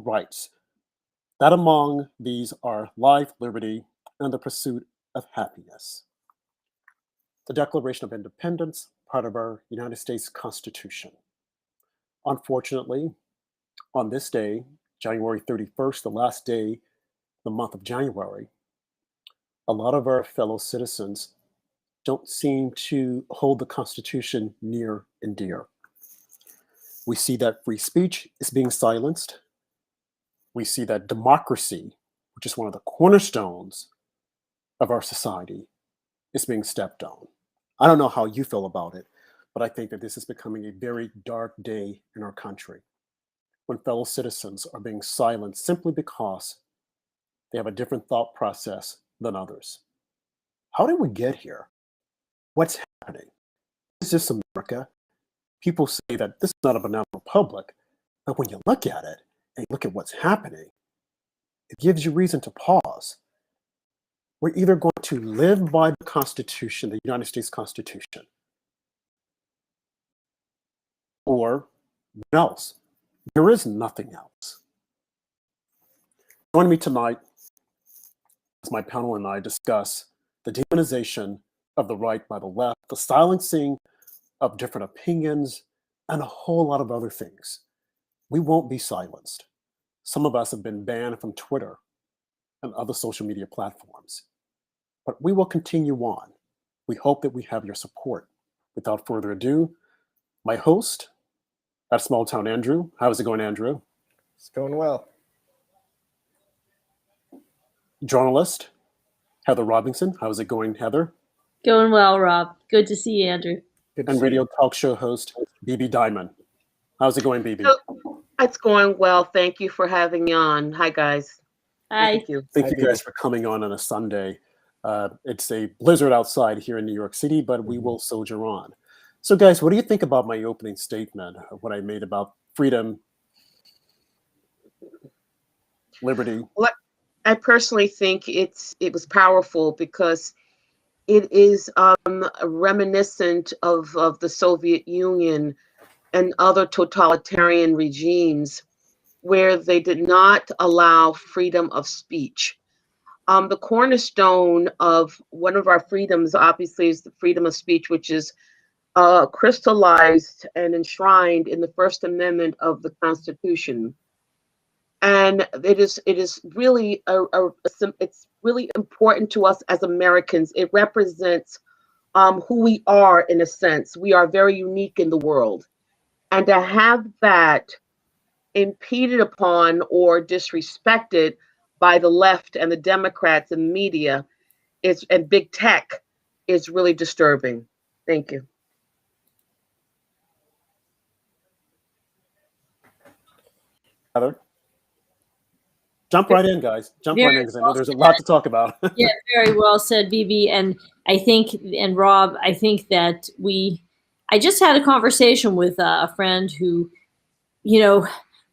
rights. That among these are life, liberty, and the pursuit of happiness. The Declaration of Independence, part of our United States Constitution. Unfortunately, on this day, January 31st, the last day, the month of January, a lot of our fellow citizens don't seem to hold the Constitution near and dear. We see that free speech is being silenced. We see that democracy, which is one of the cornerstones of our society, is being stepped on. I don't know how you feel about it, but I think that this is becoming a very dark day in our country when fellow citizens are being silenced simply because they have a different thought process than others. How did we get here? What's happening? Is this America? People say that this is not a banana republic, but when you look at it and you look at what's happening, it gives you reason to pause. We're either going to live by the Constitution, the United States Constitution, or else. There is nothing else. Joining me tonight as my panel and I discuss the demonization of the right by the left, the silencing of different opinions, and a whole lot of other things. We won't be silenced. Some of us have been banned from Twitter and other social media platforms, but we will continue on. We hope that we have your support. Without further ado, my host at Small Town Andrew. How's it going, Andrew? It's going well. Journalist Heather Robinson. How's it going, Heather? Going well, Rob. Good to see you, Andrew. And radio talk show host BB Diamond. How's it going, BB? It's going well. Thank you for having me on. Hi, guys. Hi. Thank you. Thank you guys for coming on a Sunday. It's a blizzard outside here in New York City, but we will soldier on. So, guys, what do you think about my opening statement, what I made about freedom, liberty? Well, I personally think it was powerful because it is reminiscent of the Soviet Union and other totalitarian regimes where they did not allow freedom of speech. The cornerstone of one of our freedoms, obviously, is the freedom of speech, which is crystallized and enshrined in the First Amendment of the Constitution. And it is really it's really important to us as Americans. It represents who we are in a sense. We are very unique in the world, and to have that impeded upon or disrespected by the left and the Democrats and media and big tech is really disturbing. Thank you. Heather? Jump right in, guys. Jump right in, because I know there's a lot to talk about. Yeah, very well said, BB. And I think, and Rob, I think that I just had a conversation with a friend who,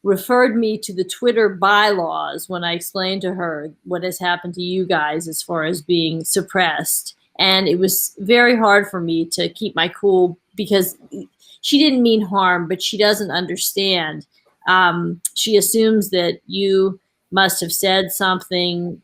referred me to the Twitter bylaws when I explained to her what has happened to you guys as far as being suppressed. And it was very hard for me to keep my cool because she didn't mean harm, but she doesn't understand. She assumes that you must have said something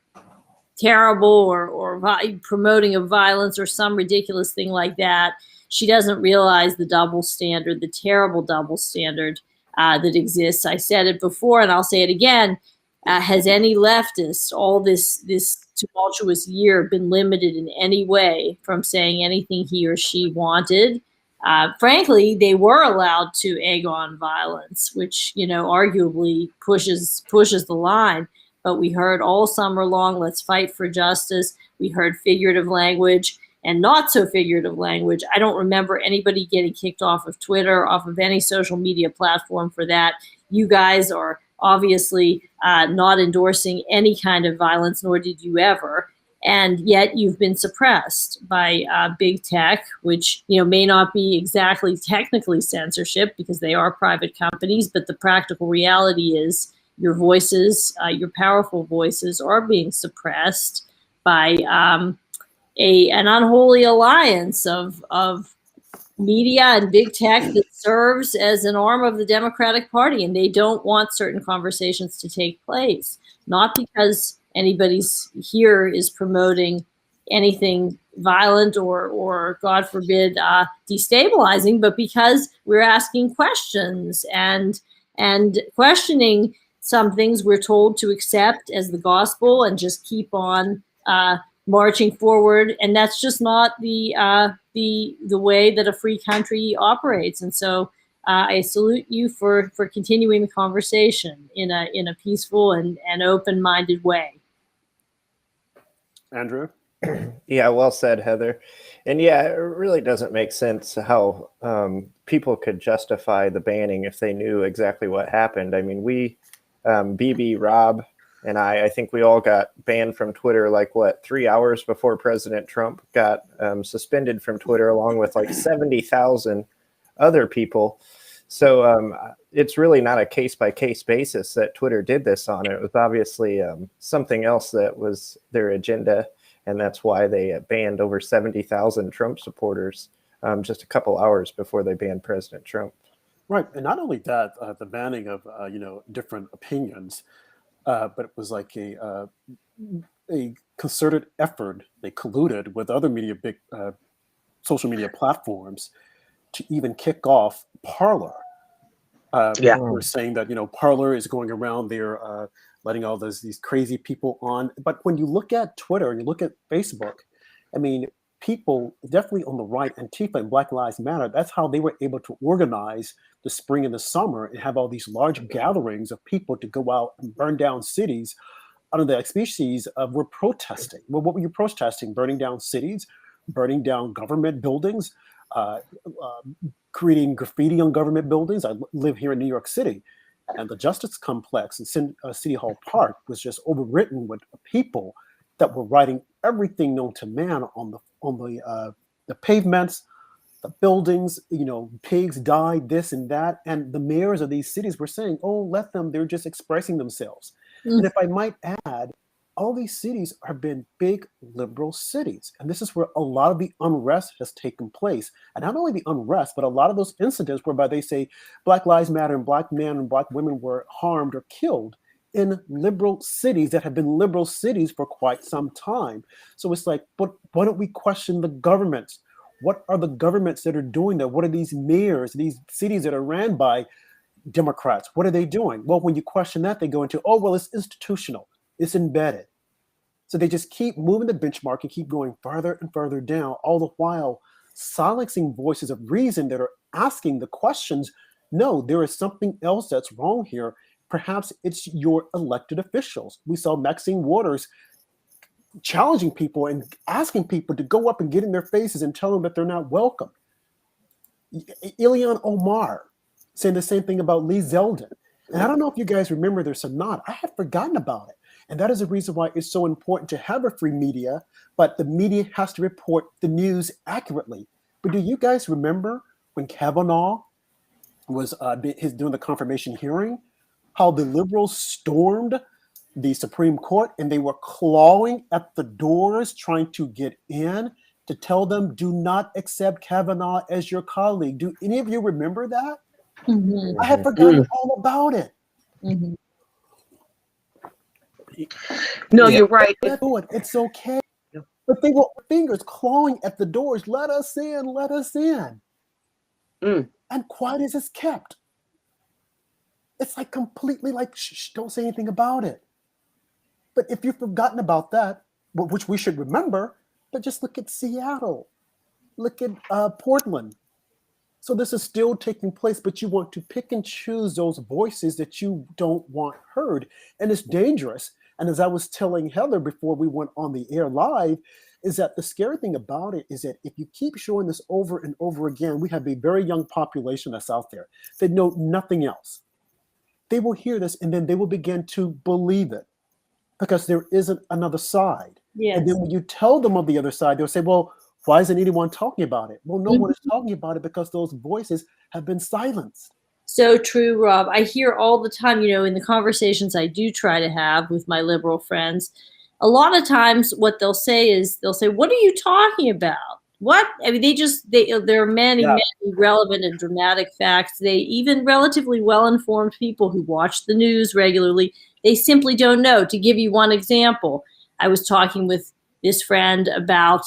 terrible or promoting of violence or some ridiculous thing like that. She doesn't realize the double standard, the terrible double standard that exists. I said it before and I'll say it again. Has any leftist all this tumultuous year been limited in any way from saying anything he or she wanted? Frankly, they were allowed to egg on violence, which, arguably pushes the line. But we heard all summer long, let's fight for justice. We heard figurative language and not so figurative language. I don't remember anybody getting kicked off of Twitter, off of any social media platform for that. You guys are obviously not endorsing any kind of violence, nor did you ever. And yet you've been suppressed by big tech, which may not be exactly technically censorship because they are private companies, but the practical reality is your voices, your powerful voices, are being suppressed by an unholy alliance of media and big tech that serves as an arm of the Democratic Party, and they don't want certain conversations to take place. Not because anybody's here is promoting anything violent or God forbid, destabilizing, but because we're asking questions and questioning some things we're told to accept as the gospel and just keep on marching forward, and that's just not the way that a free country operates. And so I salute you for continuing the conversation in a peaceful and open-minded way. Andrew? Yeah, well said, Heather. And yeah, it really doesn't make sense how people could justify the banning if they knew exactly what happened. I mean, we, BB, Rob, and I think we all got banned from Twitter, like, 3 hours before President Trump got suspended from Twitter, along with like 70,000 other people. So it's really not a case-by-case basis that Twitter did this on. It was obviously something else that was their agenda. And that's why they banned over 70,000 Trump supporters just a couple hours before they banned President Trump. Right. And not only that, the banning of, different opinions, but it was like a concerted effort. They colluded with other big social media platforms to even kick off Parler. We're saying that, Parler is going around there letting all these crazy people on. But when you look at Twitter and you look at Facebook, I mean, people definitely on the right, Antifa and Black Lives Matter, that's how they were able to organize the spring and the summer and have all these large gatherings of people to go out and burn down cities under the species of we're protesting. Well, what were you protesting? Burning down cities, burning down government buildings, creating graffiti on government buildings. I live here in New York City, and the Justice Complex in City Hall Park was just overwritten with people that were writing everything known to man on the pavements, the buildings. Pigs died, this and that, and the mayors of these cities were saying, "Oh, let them. They're just expressing themselves." And if I might add, all these cities have been big liberal cities. And this is where a lot of the unrest has taken place. And not only the unrest, but a lot of those incidents whereby they say Black Lives Matter and Black men and Black women were harmed or killed in liberal cities that have been liberal cities for quite some time. So it's like, but why don't we question the governments? What are the governments that are doing that? What are these mayors, these cities that are ran by Democrats? What are they doing? Well, when you question that, they go into, oh, well, it's institutional. It's embedded. So they just keep moving the benchmark and keep going further and further down, all the while silencing voices of reason that are asking the questions. No, there is something else that's wrong here. Perhaps it's your elected officials. We saw Maxine Waters challenging people and asking people to go up and get in their faces and tell them that they're not welcome. Ilhan Omar saying the same thing about Lee Zeldin. And I don't know if you guys remember this or not. I had forgotten about it. And that is the reason why it's so important to have a free media, but the media has to report the news accurately. But do you guys remember when Kavanaugh was doing the confirmation hearing, how the liberals stormed the Supreme Court and they were clawing at the doors trying to get in to tell them, do not accept Kavanaugh as your colleague? Do any of you remember that? I had forgotten all about it. No, you're right. It's okay. But they were fingers clawing at the doors. Let us in, let us in. And quiet as it's kept. It's like completely like, shh, don't say anything about it. But if you've forgotten about that, which we should remember, but just look at Seattle. Look at Portland. So this is still taking place, but you want to pick and choose those voices that you don't want heard. And it's dangerous. And as I was telling Heather before we went on the air live, is that the scary thing about it is that if you keep showing this over and over again, we have a very young population that's out there that know nothing else. They will hear this and then they will begin to believe it because there isn't another side. Yes. And then when you tell them of the other side, they'll say, well, why isn't anyone talking about it? Well, no one is talking about it because those voices have been silenced. So true, Rob. I hear all the time, in the conversations I do try to have with my liberal friends, a lot of times what they'll say is, what are you talking about? What? I mean, there are many, Yeah. many relevant and dramatic facts. They even relatively well-informed people who watch the news regularly, they simply don't know. To give you one example, I was talking with this friend about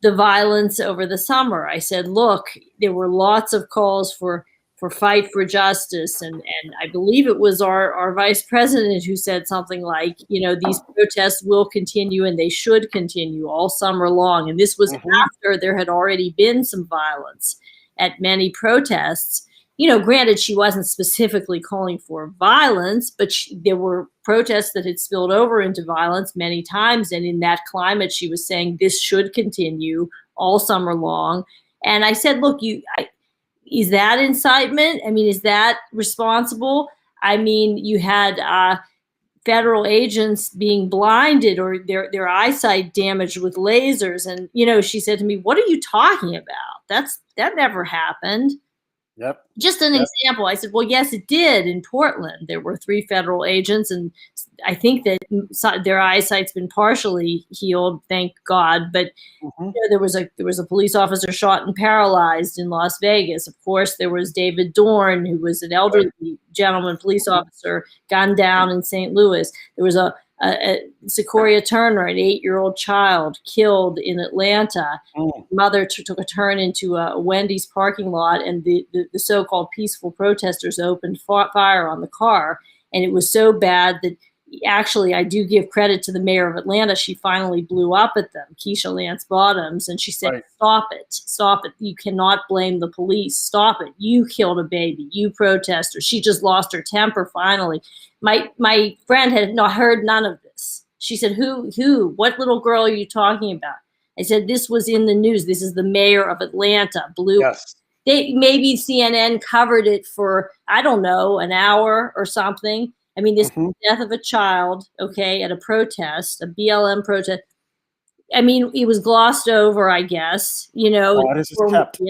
the violence over the summer. I said, look, there were lots of calls for fight for justice. And I believe it was our vice president who said something like, these protests will continue and they should continue all summer long. And this was after there had already been some violence at many protests. Granted, she wasn't specifically calling for violence, but there were protests that had spilled over into violence many times. And in that climate, she was saying this should continue all summer long. And I said, look, is that incitement? I mean, is that responsible? I mean, you had federal agents being blinded or their eyesight damaged with lasers. And, she said to me, what are you talking about? That never happened. Yep. Just an example. I said, well, yes, it did in Portland. There were 3 federal agents, and I think that their eyesight's been partially healed, thank God. But there was a police officer shot and paralyzed in Las Vegas. Of course, there was David Dorn, who was an elderly gentleman police officer, gunned down in St. Louis. There was a Sequoia Turner, an 8-year-old child, killed in Atlanta. Mother took a turn into a Wendy's parking lot, and the so-called peaceful protesters opened fire on the car. And it was so bad that actually I do give credit to the mayor of Atlanta. She finally blew up at them, Keisha Lance Bottoms, and she said, stop it. You cannot blame the police. Stop it. You killed a baby. You protesters. She just lost her temper finally. My friend had not heard none of this. She said, who? What little girl are you talking about? I said, this was in the news. This is the mayor of Atlanta. Maybe CNN covered it for, I don't know, an hour or something. I mean, this death of a child, at a protest, a BLM protest. I mean, it was glossed over, I guess, it is just kept.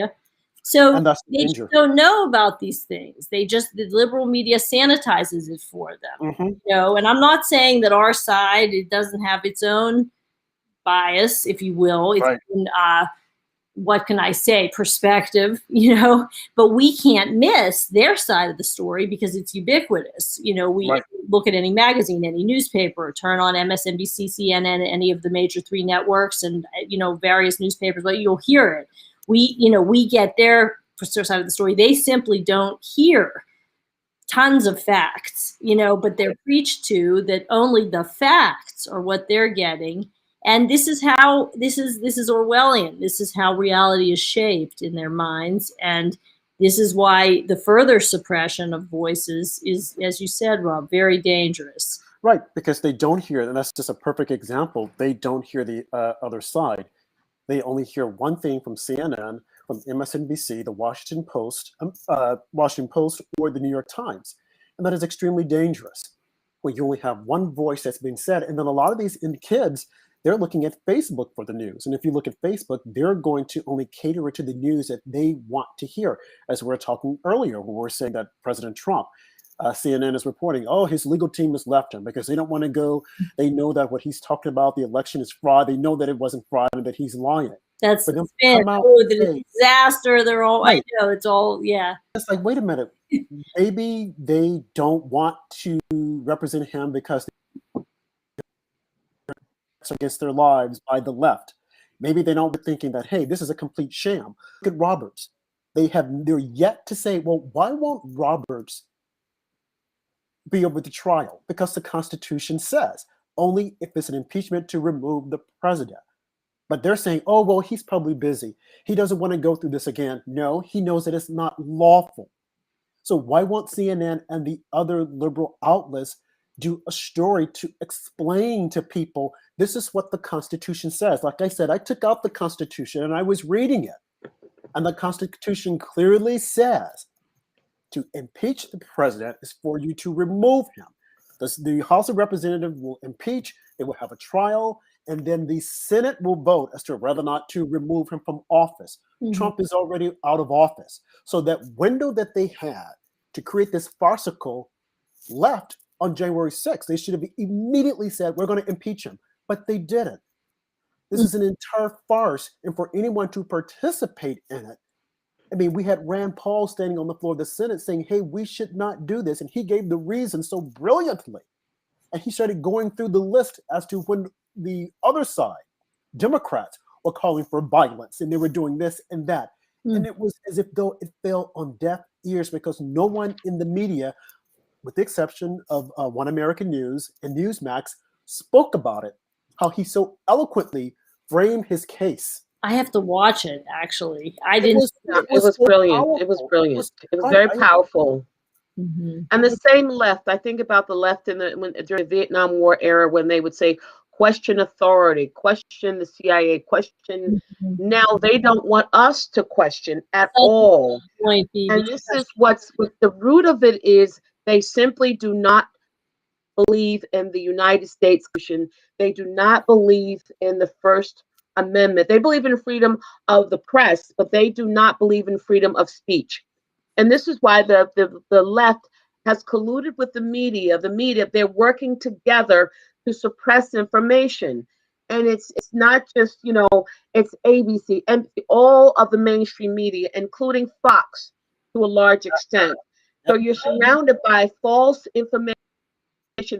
So they don't know about these things. The liberal media sanitizes it for them, and I'm not saying that our side, it doesn't have its own bias, if you will. It's what can I say, perspective, but we can't miss their side of the story because it's ubiquitous. We look at any magazine, any newspaper, turn on MSNBC, CNN, any of the major 3 networks and, various newspapers, but you'll hear it. We get their side of the story. They simply don't hear tons of facts, but they're preached to that only the facts are what they're getting. And this is Orwellian. This is how reality is shaped in their minds. And this is why the further suppression of voices is, as you said, Rob, very dangerous. Right, because they don't hear, and that's just a perfect example. They don't hear the other side. They only hear one thing from CNN, from MSNBC, the Washington Post, or the New York Times. And that is extremely dangerous when you only have one voice that's been said. And then a lot of these kids, they're looking at Facebook for the news. And if you look at Facebook, they're going to only cater it to the news that they want to hear. As we were talking earlier, when we were saying that President Trump, CNN is reporting, his legal team has left him because they don't want to go. They know that what he's talking about, the election is fraud. They know that it wasn't fraud and that he's lying. That's the spin. The disaster. They're all, I know, it's all, It's like, wait a minute. Maybe they don't want to represent him because against their lives by the left. Maybe they don't be thinking that, hey, this is a complete sham. Look at Roberts. They're yet to say, well, why won't Roberts be over the trial? Because the Constitution says only if it's an impeachment to remove the president. But they're saying, oh, well, he's probably busy. He doesn't want to go through this again. No, he knows that it's not lawful. So why won't CNN and the other liberal outlets do a story to explain to people, this is what the Constitution says? Like I said, I took out the Constitution and I was reading it. And the Constitution clearly says to impeach the president is for you to remove him. The House of Representatives will impeach, they will have a trial, and then the Senate will vote as to whether or not to remove him from office. Trump is already out of office. So that window that they had to create this farcical left on January 6th, they should have immediately said, we're going to impeach him. But they didn't. This is an entire farce, and for anyone to participate in it, I mean, we had Rand Paul standing on the floor of the Senate saying, hey, we should not do this. And he gave the reason so brilliantly. And he started going through the list as to when the other side, Democrats, were calling for violence and they were doing this and that. And it was as if though it fell on deaf ears because no one in the media, with the exception of One American News and Newsmax, spoke about it, how he so eloquently framed his case. I have to watch it, actually. It was so brilliant. powerful. It was brilliant. It was right. very powerful. Mm-hmm. And the same left, I think about the left during the Vietnam War era when they would say, question authority, question the CIA, question. Now they don't want us to question at all. And this is what the root of it is. They simply do not believe in the United States Constitution. They do not believe in the First Amendment. They believe in freedom of the press, but they do not believe in freedom of speech. And this is why the left has colluded with the media. The media, they're working together to suppress information. And it's not just, it's ABC and all of the mainstream media, including Fox to a large extent. So you're surrounded by false information.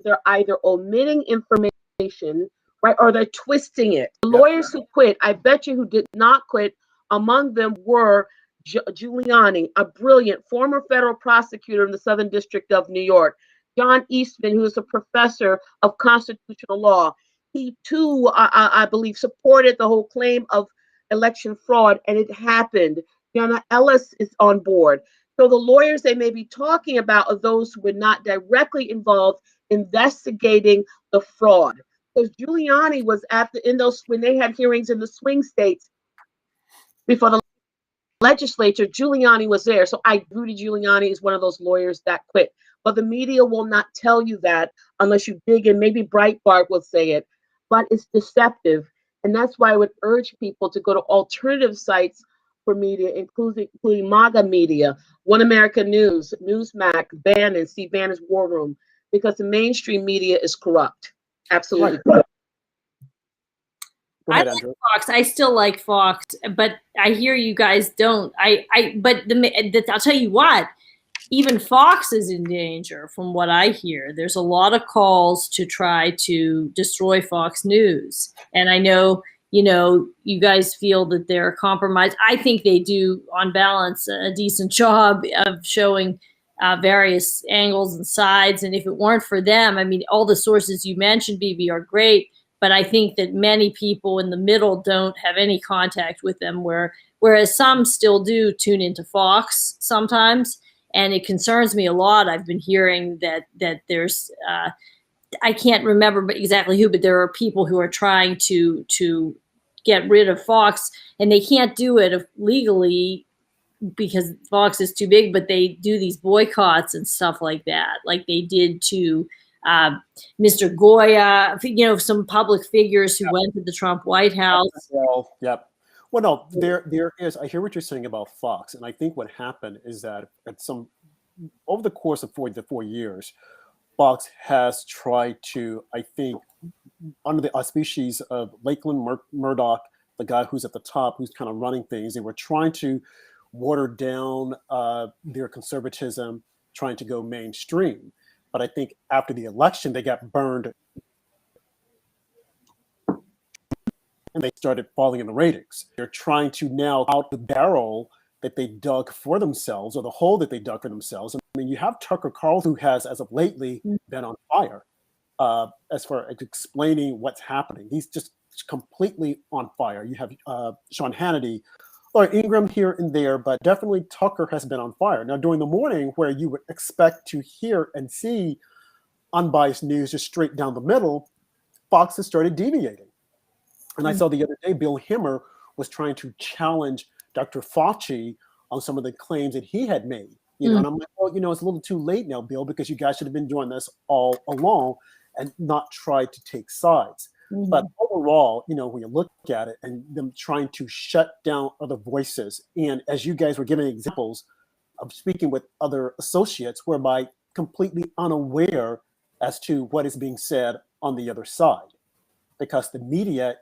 They're either omitting information, right, or they're twisting it. The lawyers who quit, I bet you who did not quit, among them were Giuliani, a brilliant former federal prosecutor in the Southern District of New York. John Eastman, who is a professor of constitutional law. He too, I believe, supported the whole claim of election fraud, and it happened. Jana Ellis is on board. So the lawyers they may be talking about are those who were not directly involved investigating the fraud. Because Giuliani was when they had hearings in the swing states before the legislature, Giuliani was there. So Rudy Giuliani is one of those lawyers that quit. But the media will not tell you that unless you dig in. Maybe Breitbart will say it, but it's deceptive. And that's why I would urge people to go to alternative sites for media, including MagaMedia, One American News, Newsmax, Bannon, see Bannon's War Room, because the mainstream media is corrupt. Absolutely corrupt. Go ahead, I like Andrew. Fox. I still like Fox, but I hear you guys don't. But I'll tell you what, even Fox is in danger from what I hear. There's a lot of calls to try to destroy Fox News. And I know, you guys feel that they're compromised. I think they do, on balance, a decent job of showing various angles and sides. And if it weren't for them, I mean, all the sources you mentioned, BB, are great. But I think that many people in the middle don't have any contact with them, whereas some still do tune into Fox sometimes. And it concerns me a lot. I've been hearing that there's, I can't remember exactly who, but there are people who are trying to get rid of Fox, and they can't do it legally because Fox is too big, but they do these boycotts and stuff like that, like they did to Mr. Goya, some public figures who went to the Trump White House. Well, yep. Well, no, there is. I hear what you're saying about Fox, and I think what happened is that over the course of 4 years, Fox has tried to, I think, under the auspices of Lakeland Murdoch, the guy who's at the top, who's kind of running things, they were trying to water down their conservatism, trying to go mainstream. But I think after the election, they got burned and they started falling in the ratings. They're trying to now out the barrel that they dug for themselves, or the hole that they dug for themselves. I mean, you have Tucker Carlson, who has, as of lately, been on fire as far as explaining what's happening. He's just completely on fire. You have Sean Hannity, or Ingram here and there, but definitely Tucker has been on fire. Now, during the morning, where you would expect to hear and see unbiased news just straight down the middle, Fox has started deviating. And I saw the other day, Bill Hemmer was trying to challenge Dr. Fauci on some of the claims that he had made. And I'm like, well, it's a little too late now, Bill, because you guys should have been doing this all along and not tried to take sides. But overall, when you look at it and them trying to shut down other voices, and as you guys were giving examples of speaking with other associates, whereby completely unaware as to what is being said on the other side, because the media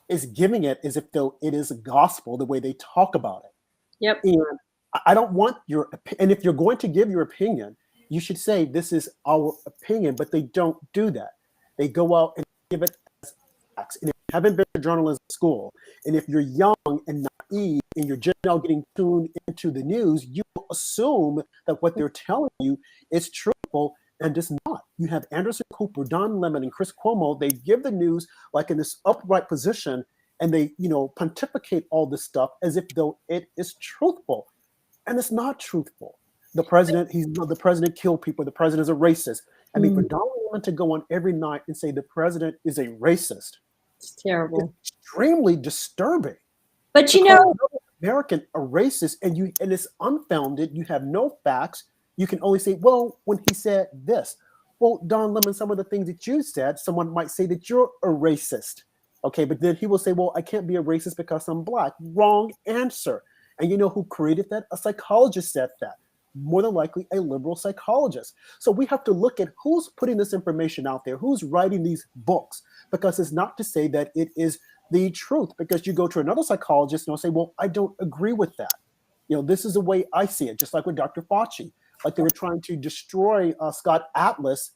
is giving it as if though it is gospel the way they talk about it. Yep. And I don't want your and if you're going to give your opinion, you should say this is our opinion, but they don't do that. They go out and give it as facts. And if you haven't been to journalism school, and if you're young and naive and you're just now getting tuned into the news, you will assume that what they're telling you is truthful, and it's not. You have Anderson Cooper, Don Lemon, and Chris Cuomo. They give the news like in this upright position, and they, pontificate all this stuff as if though it is truthful, and it's not truthful. The president, the president killed people. The president is a racist. I mean, for Don Lemon to go on every night and say the president is a racist, it's terrible, it's extremely disturbing. But American a racist, and it's unfounded. You have no facts. You can only say, well, when he said this. Well, Don Lemon, some of the things that you said, someone might say that you're a racist. Okay, but then he will say, well, I can't be a racist because I'm black. Wrong answer. And you know who created that? A psychologist said that. More than likely a liberal psychologist. So we have to look at who's putting this information out there, who's writing these books, because it's not to say that it is the truth, because you go to another psychologist and they'll say, well, I don't agree with that. This is the way I see it, just like with Dr. Fauci. Like they were trying to destroy Scott Atlas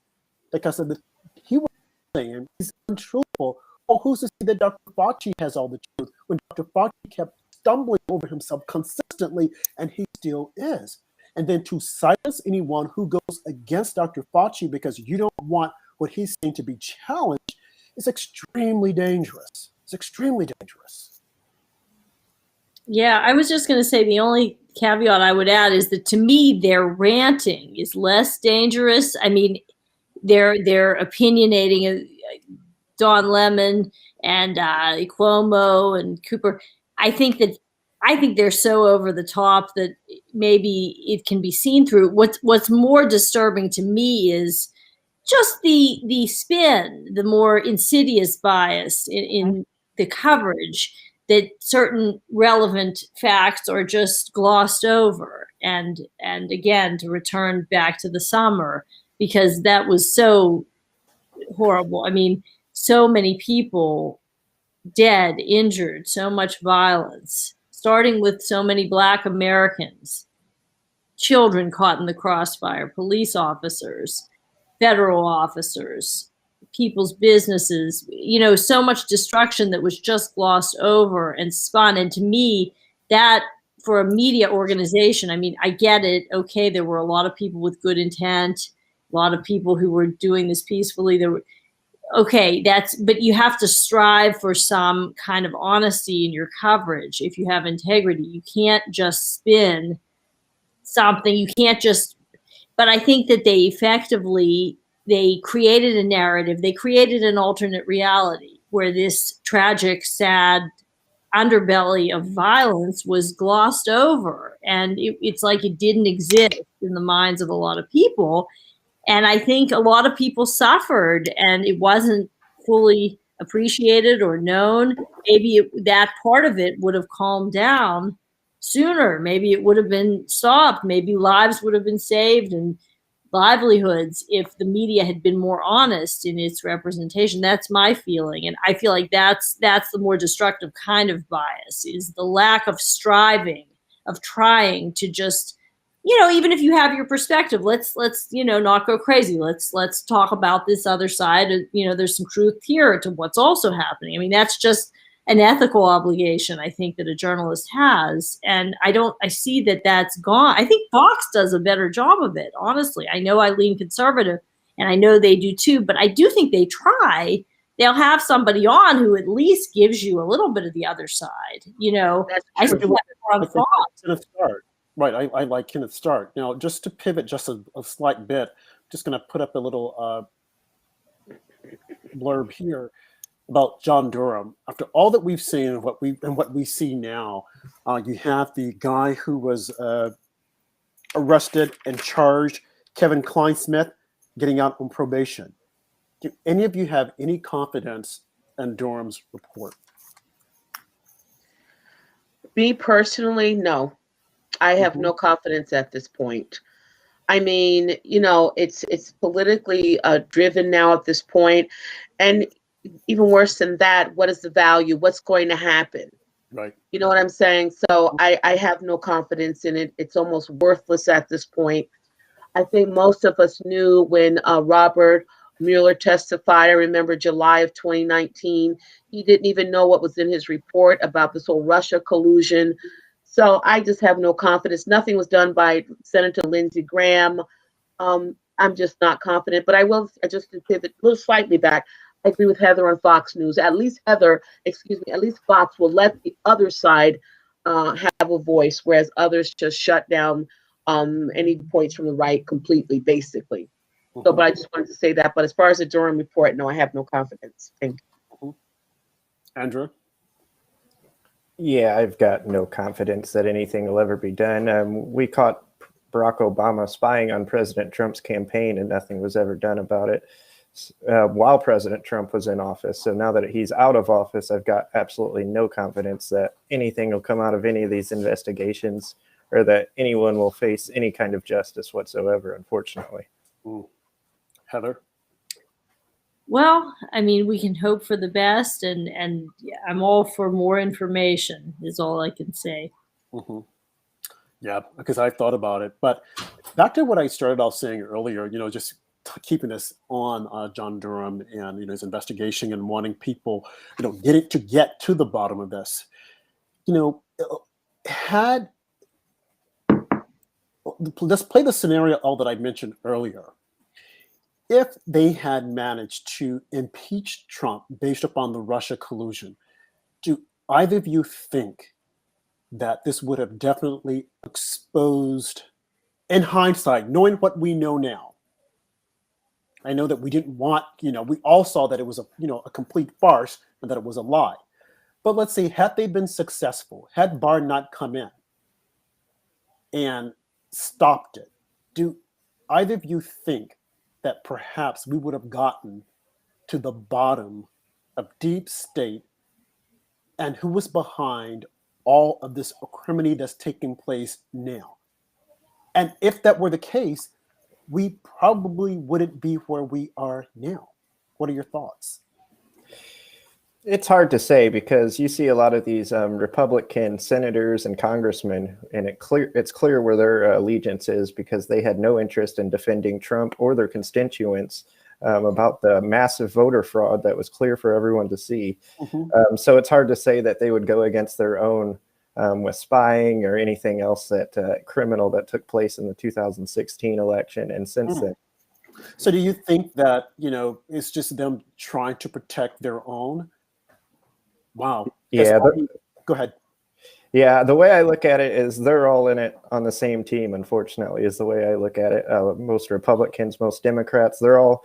because of he was saying he's untruthful. Well, who's to say that Dr. Fauci has all the truth when Dr. Fauci kept stumbling over himself consistently, and he still is. And then to silence anyone who goes against Dr. Fauci because you don't want what he's saying to be challenged is extremely dangerous. It's extremely dangerous. Yeah, I was just going to say the only caveat I would add is that to me, their ranting is less dangerous. I mean, they're opinionating Don Lemon and Cuomo and Cooper. I think they're so over the top that maybe it can be seen through. What's more disturbing to me is just the spin, the more insidious bias in the coverage, that certain relevant facts are just glossed over. And again, to return back to the summer, because that was so horrible. I mean, so many people dead, injured, so much violence, starting with so many Black Americans, children caught in the crossfire, police officers, federal officers, people's businesses, so much destruction that was just glossed over and spun. And to me, that for a media organization, I mean, I get it. Okay, there were a lot of people with good intent, a lot of people who were doing this peacefully. But you have to strive for some kind of honesty in your coverage. If you have integrity, you can't just spin something. You can't just, but I think that they created a narrative. They created an alternate reality where this tragic, sad underbelly of violence was glossed over. And it's like it didn't exist in the minds of a lot of people. And I think a lot of people suffered, and it wasn't fully appreciated or known. Maybe that part of it would have calmed down sooner. Maybe it would have been stopped. Maybe lives would have been saved and livelihoods if the media had been more honest in its representation. That's my feeling. And I feel like that's the more destructive kind of bias, is the lack of striving, of trying to just, even if you have your perspective, let's not go crazy. Let's talk about this other side. There's some truth here to what's also happening. I mean, that's just an ethical obligation, I think, that a journalist has. And I see that that's gone. I think Fox does a better job of it, honestly. I know I lean conservative, and I know they do too, but I do think they try. They'll have somebody on who at least gives you a little bit of the other side. I see that on Fox. Right, I like Kenneth Stark. Now, just to pivot just a slight bit, just going to put up a little blurb here about John Durham. After all that we've seen and what we see now, you have the guy who was arrested and charged, Kevin Kleinsmith, getting out on probation. Do any of you have any confidence in Durham's report? Me personally, no. I have no confidence at this point. I mean, it's politically driven now at this point. And even worse than that, what is the value? What's going to happen? Right. You know what I'm saying? So I have no confidence in it. It's almost worthless at this point. I think most of us knew when Robert Mueller testified. I remember July of 2019. He didn't even know what was in his report about this whole Russia collusion. So I just have no confidence. Nothing was done by Senator Lindsey Graham. I'm just not confident. But I just to pivot a little slightly back. I agree with Heather on Fox News. At least at least Fox will let the other side have a voice, whereas others just shut down any points from the right completely, basically. So, but I just wanted to say that. But as far as the Durham report, no, I have no confidence. Thank you. Andrew? Yeah, I've got no confidence that anything will ever be done. We caught Barack Obama spying on President Trump's campaign, and nothing was ever done about it while President Trump was in office. So now that he's out of office, I've got absolutely no confidence that anything will come out of any of these investigations, or that anyone will face any kind of justice whatsoever, unfortunately. Heather? Well, I mean, we can hope for the best, and I'm all for more information is all I can say. Yeah, because I thought about it. But back to what I started off saying earlier, just keeping this on John Durham and his investigation and wanting people, get to the bottom of this. Let's play the scenario that I mentioned earlier. If they had managed to impeach Trump based upon the Russia collusion, do either of you think that this would have definitely exposed, in hindsight, knowing what we know now? I know that we didn't want, we all saw that it was a complete farce and that it was a lie. But let's say, had they been successful, had Barr not come in and stopped it, do either of you think that perhaps we would have gotten to the bottom of deep state and who was behind all of this acrimony that's taking place now? And if that were the case, we probably wouldn't be where we are now. What are your thoughts? It's hard to say, because you see a lot of these Republican senators and congressmen, and it's clear where their allegiance is, because they had no interest in defending Trump or their constituents about the massive voter fraud that was clear for everyone to see. So it's hard to say that they would go against their own with spying or anything else that criminal that took place in the 2016 election and since then. So do you think that, it's just them trying to protect their own? Wow. Yeah. Go ahead. Yeah, the way I look at it is they're all in it on the same team, unfortunately, is the way I look at it. Most Republicans, most Democrats, they're all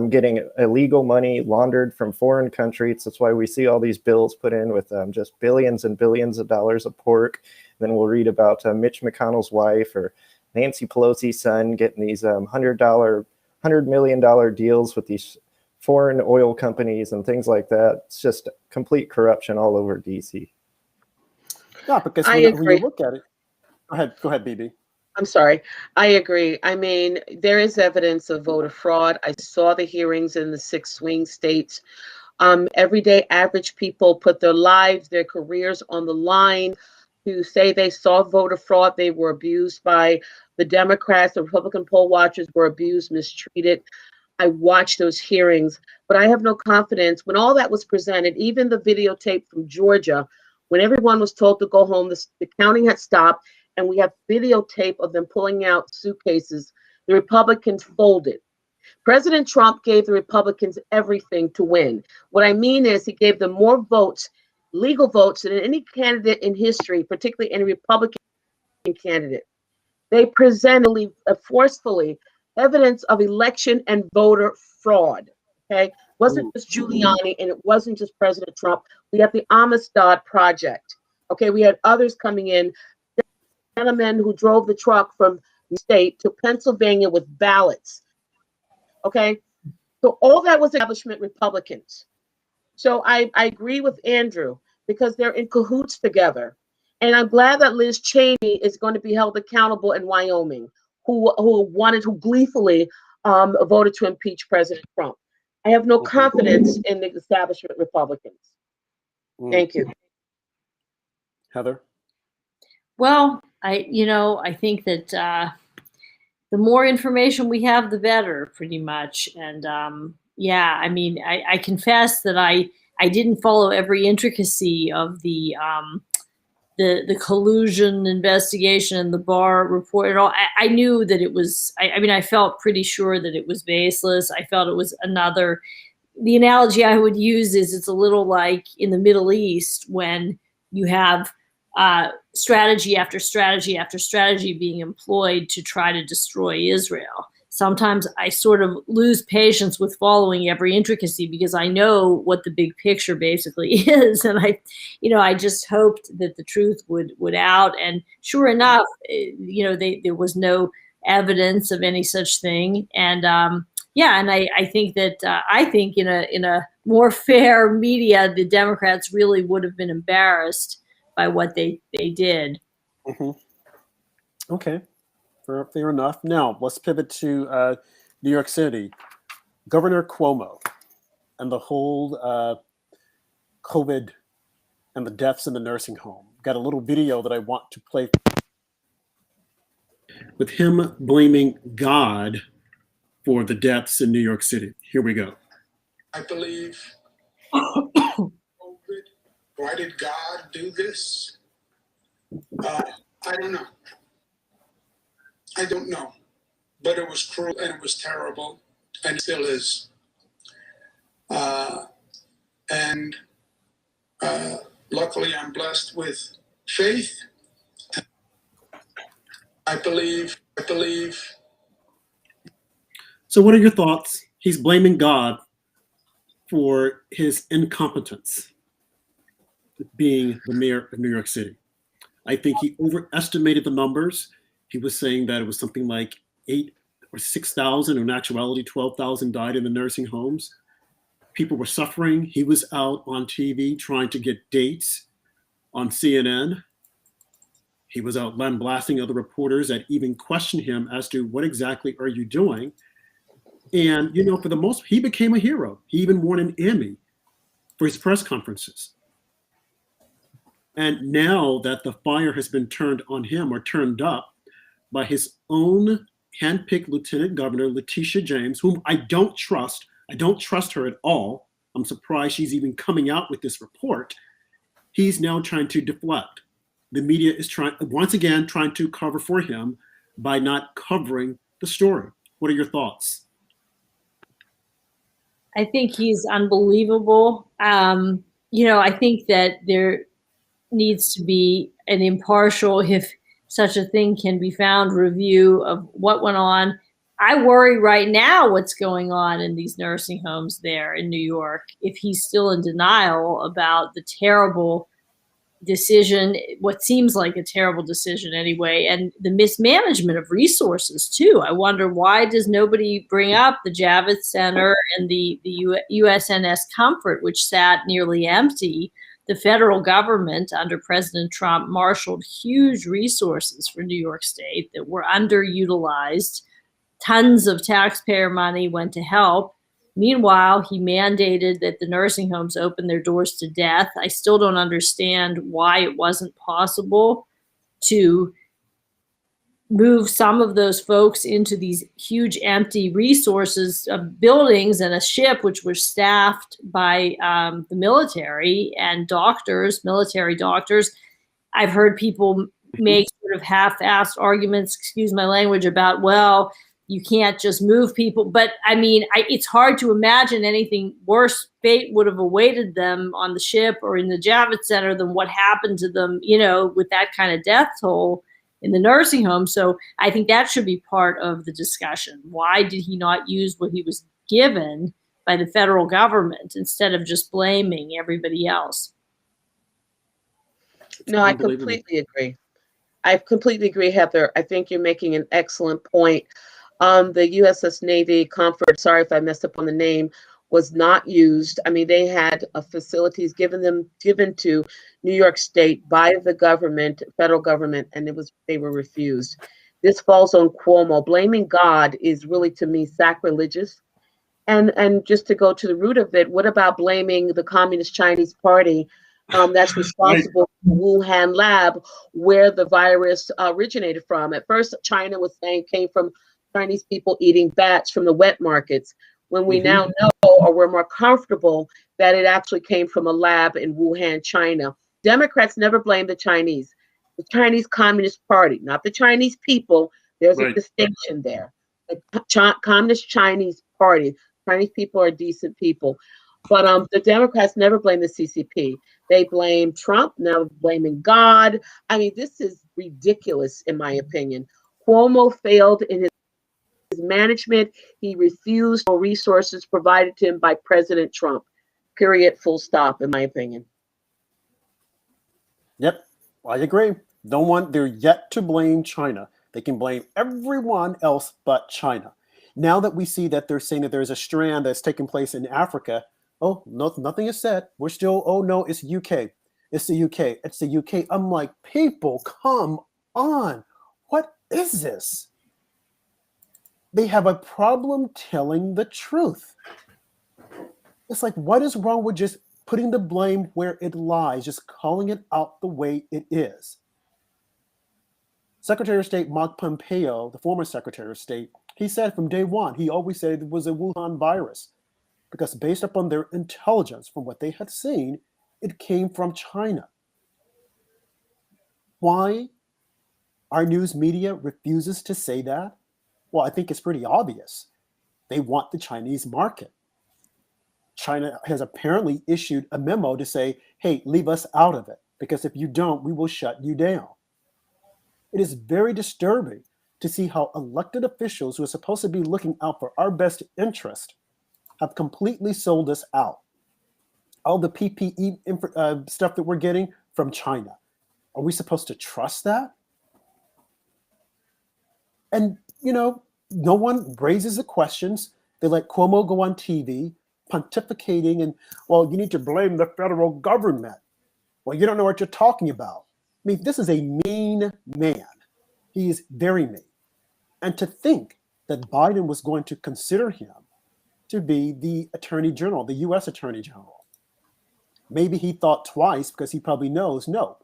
getting illegal money laundered from foreign countries. That's why we see all these bills put in with just billions and billions of dollars of pork. Then we'll read about Mitch McConnell's wife or Nancy Pelosi's son getting these $100 million deals with these foreign oil companies and things like that. It's just complete corruption all over DC. Yeah, because when you look at it, go ahead, BB. I'm sorry. I agree. I mean, there is evidence of voter fraud. I saw the hearings in the 6 swing states. Everyday average people put their lives, their careers on the line to say they saw voter fraud. They were abused by the Democrats. The Republican poll watchers were abused, mistreated. I watched those hearings, but I have no confidence. When all that was presented, even the videotape from Georgia, when everyone was told to go home, the counting had stopped, and we have videotape of them pulling out suitcases. The Republicans folded. President Trump gave the Republicans everything to win. What I mean is he gave them more votes, legal votes, than any candidate in history, particularly any Republican candidate. They presented forcefully evidence of election and voter fraud. Okay, it wasn't just Giuliani, and it wasn't just President Trump. We had the Amistad Project. Okay, we had others coming in, gentlemen who drove the truck from the state to Pennsylvania with ballots. Okay, so all that was establishment Republicans. So I agree with Andrew, because they're in cahoots together. And I'm glad that Liz Cheney is going to be held accountable in Wyoming, who gleefully voted to impeach President Trump. I have no confidence in the establishment Republicans. Thank you. Heather? Well, I think that the more information we have, the better, pretty much. And yeah, I mean, I confess that I didn't follow every intricacy of the collusion investigation and the Barr report at all. I knew that it was. I mean, I felt pretty sure that it was baseless. I felt it was another. The analogy I would use is it's a little like in the Middle East when you have strategy after strategy after strategy being employed to try to destroy Israel. Sometimes I sort of lose patience with following every intricacy because I know what the big picture basically is. And I just hoped that the truth would out. And sure enough, there was no evidence of any such thing. And yeah, and I think that in a more fair media, the Democrats really would have been embarrassed by what they did. Mm-hmm. Okay, fair enough. Now let's pivot to New York City. Governor Cuomo and the whole COVID and the deaths in the nursing home. Got a little video that I want to play with him blaming God for the deaths in New York City. Here we go. I believe COVID. Why did God do this? I don't know. I don't know. But it was cruel and it was terrible and it still is. And luckily I'm blessed with faith. I believe. So what are your thoughts? He's blaming God for his incompetence being the mayor of New York City. I think he overestimated the numbers. He was saying that it was something like 8,000 or 6,000, in actuality 12,000 died in the nursing homes. People were suffering. He was out on TV trying to get dates on CNN. He was out blasting other reporters that even questioned him as to what exactly are you doing? And, for the most, he became a hero. He even won an Emmy for his press conferences. And now that the fire has been turned on him or turned up by his own handpicked Lieutenant Governor, Letitia James, whom I don't trust her at all. I'm surprised she's even coming out with this report. He's now trying to deflect. The media is once again trying to cover for him by not covering the story. What are your thoughts? I think he's unbelievable. I think that there needs to be an impartial, if such a thing can be found, review of what went on. I worry right now what's going on in these nursing homes there in New York, if he's still in denial about the terrible decision, what seems like a terrible decision anyway, and the mismanagement of resources too. I wonder, why does nobody bring up the Javits Center and the USNS Comfort, which sat nearly empty? The federal government under President Trump marshaled huge resources for New York State that were underutilized. Tons of taxpayer money went to help. Meanwhile, he mandated that the nursing homes open their doors to death. I still don't understand why it wasn't possible to move some of those folks into these huge empty resources of buildings and a ship which was staffed by the military and military doctors. I've heard people make sort of half-assed arguments, excuse my language, about, well, you can't just move people. But I mean, it's hard to imagine anything worse fate would have awaited them on the ship or in the Javits Center than what happened to them, with that kind of death toll in the nursing home. So I think that should be part of the discussion. Why did he not use what he was given by the federal government instead of just blaming everybody else? No, I completely agree. Heather. I think you're making an excellent point. The USS Navy Comfort, sorry if I messed up on the name, was not used. I mean, they had facilities given to New York State by the government, federal government, and they were refused. This falls on Cuomo. Blaming God is really, to me, sacrilegious. And just to go to the root of it, what about blaming the Communist Chinese Party that's responsible for the Wuhan lab where the virus originated from? At first, China was saying came from Chinese people eating bats from the wet markets. When we now know, or we're more comfortable, that it actually came from a lab in Wuhan, China. Democrats never blame the Chinese. The Chinese Communist Party, not the Chinese people. There's a distinction there. The Communist Chinese Party. Chinese people are decent people. But the Democrats never blame the CCP. They blame Trump, now blaming God. I mean, this is ridiculous, in my opinion. Cuomo failed in his management. He refused resources provided to him by President Trump. Period. Full stop, in my opinion. Yep, I agree. They're yet to blame China. They can blame everyone else but China. Now that we see that they're saying that there's a strand that's taking place in Africa, oh, no, nothing is said. We're still, oh no, it's UK. It's the UK. It's the UK. I'm like, people, come on. What is this? They have a problem telling the truth. It's like, what is wrong with just putting the blame where it lies, just calling it out the way it is? Secretary of State Mike Pompeo, the former Secretary of State, he said from day one, he always said it was a Wuhan virus because based upon their intelligence from what they had seen, it came from China. Why our news media refuses to say that? Well, I think it's pretty obvious. They want the Chinese market. China has apparently issued a memo to say, hey, leave us out of it, because if you don't, we will shut you down. It is very disturbing to see how elected officials who are supposed to be looking out for our best interest have completely sold us out. All the PPE stuff that we're getting from China. Are we supposed to trust that? And, no one raises the questions. They let Cuomo go on TV pontificating and, well, you need to blame the federal government. Well, you don't know what you're talking about. I mean, this is a mean man. He is very mean. And to think that Biden was going to consider him to be the Attorney General, the U.S. Attorney General. Maybe he thought twice because he probably knows, no,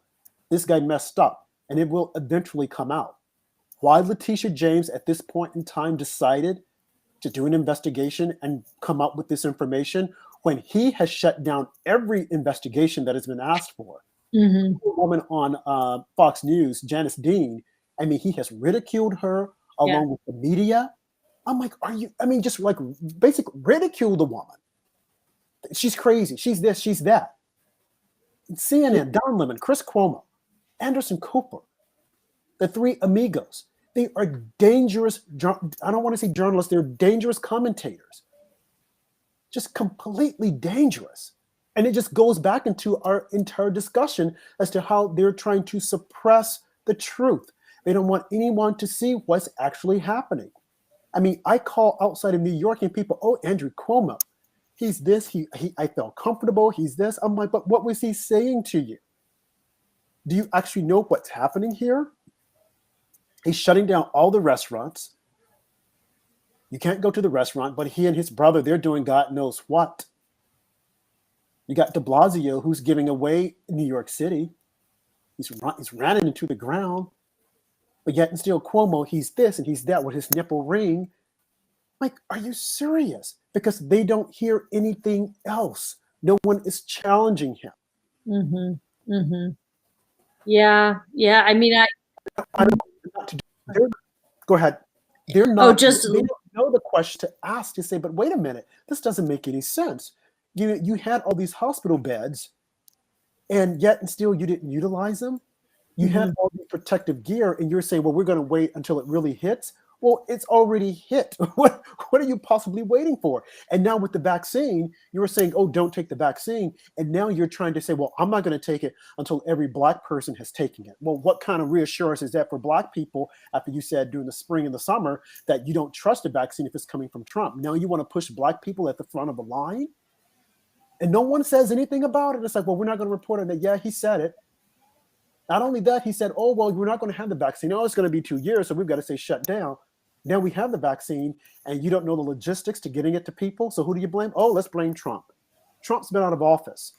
this guy messed up and it will eventually come out. Why Letitia James at this point in time decided to do an investigation and come up with this information when he has shut down every investigation that has been asked for. A woman on Fox News, Janice Dean, I mean, he has ridiculed her along with the media. I'm like, just like basically ridicule the woman. She's crazy. She's this, she's that. CNN, Don Lemon, Chris Cuomo, Anderson Cooper, the three amigos. They are dangerous, I don't want to say journalists, they're dangerous commentators. Just completely dangerous. And it just goes back into our entire discussion as to how they're trying to suppress the truth. They don't want anyone to see what's actually happening. I mean, I call outside of New York and people, oh, Andrew Cuomo, he's this, I felt comfortable, he's this. I'm like, but what was he saying to you? Do you actually know what's happening here? He's shutting down all the restaurants. You can't go to the restaurant, but he and his brother, they're doing God knows what. You got de Blasio, who's giving away New York City. He's running into the ground. But yet and still Cuomo, he's this and he's that with his nipple ring. Like, are you serious? Because they don't hear anything else. No one is challenging him. Yeah. I mean, I don't know what to do. Go ahead. They're not. just they don't know the question to ask to say, but wait a minute, this doesn't make any sense. You had all these hospital beds, and yet and still you didn't utilize them. You had all the protective gear, and you're saying, well, we're going to wait until it really hits. Well, it's already hit. What are you possibly waiting for? And now with the vaccine, you were saying, oh, don't take the vaccine. And now you're trying to say, well, I'm not going to take it until every Black person has taken it. Well, what kind of reassurance is that for Black people after you said during the spring and the summer that you don't trust the vaccine if it's coming from Trump? Now you want to push Black people at the front of the line? And no one says anything about it. It's like, well, we're not going to report on it. Yeah, he said it. Not only that, he said, oh, well, we're not going to have the vaccine. Oh, it's going to be 2 years, so we've got to say shut down. Now we have the vaccine, and you don't know the logistics to getting it to people. So who do you blame? Oh, let's blame Trump. Trump's been out of office.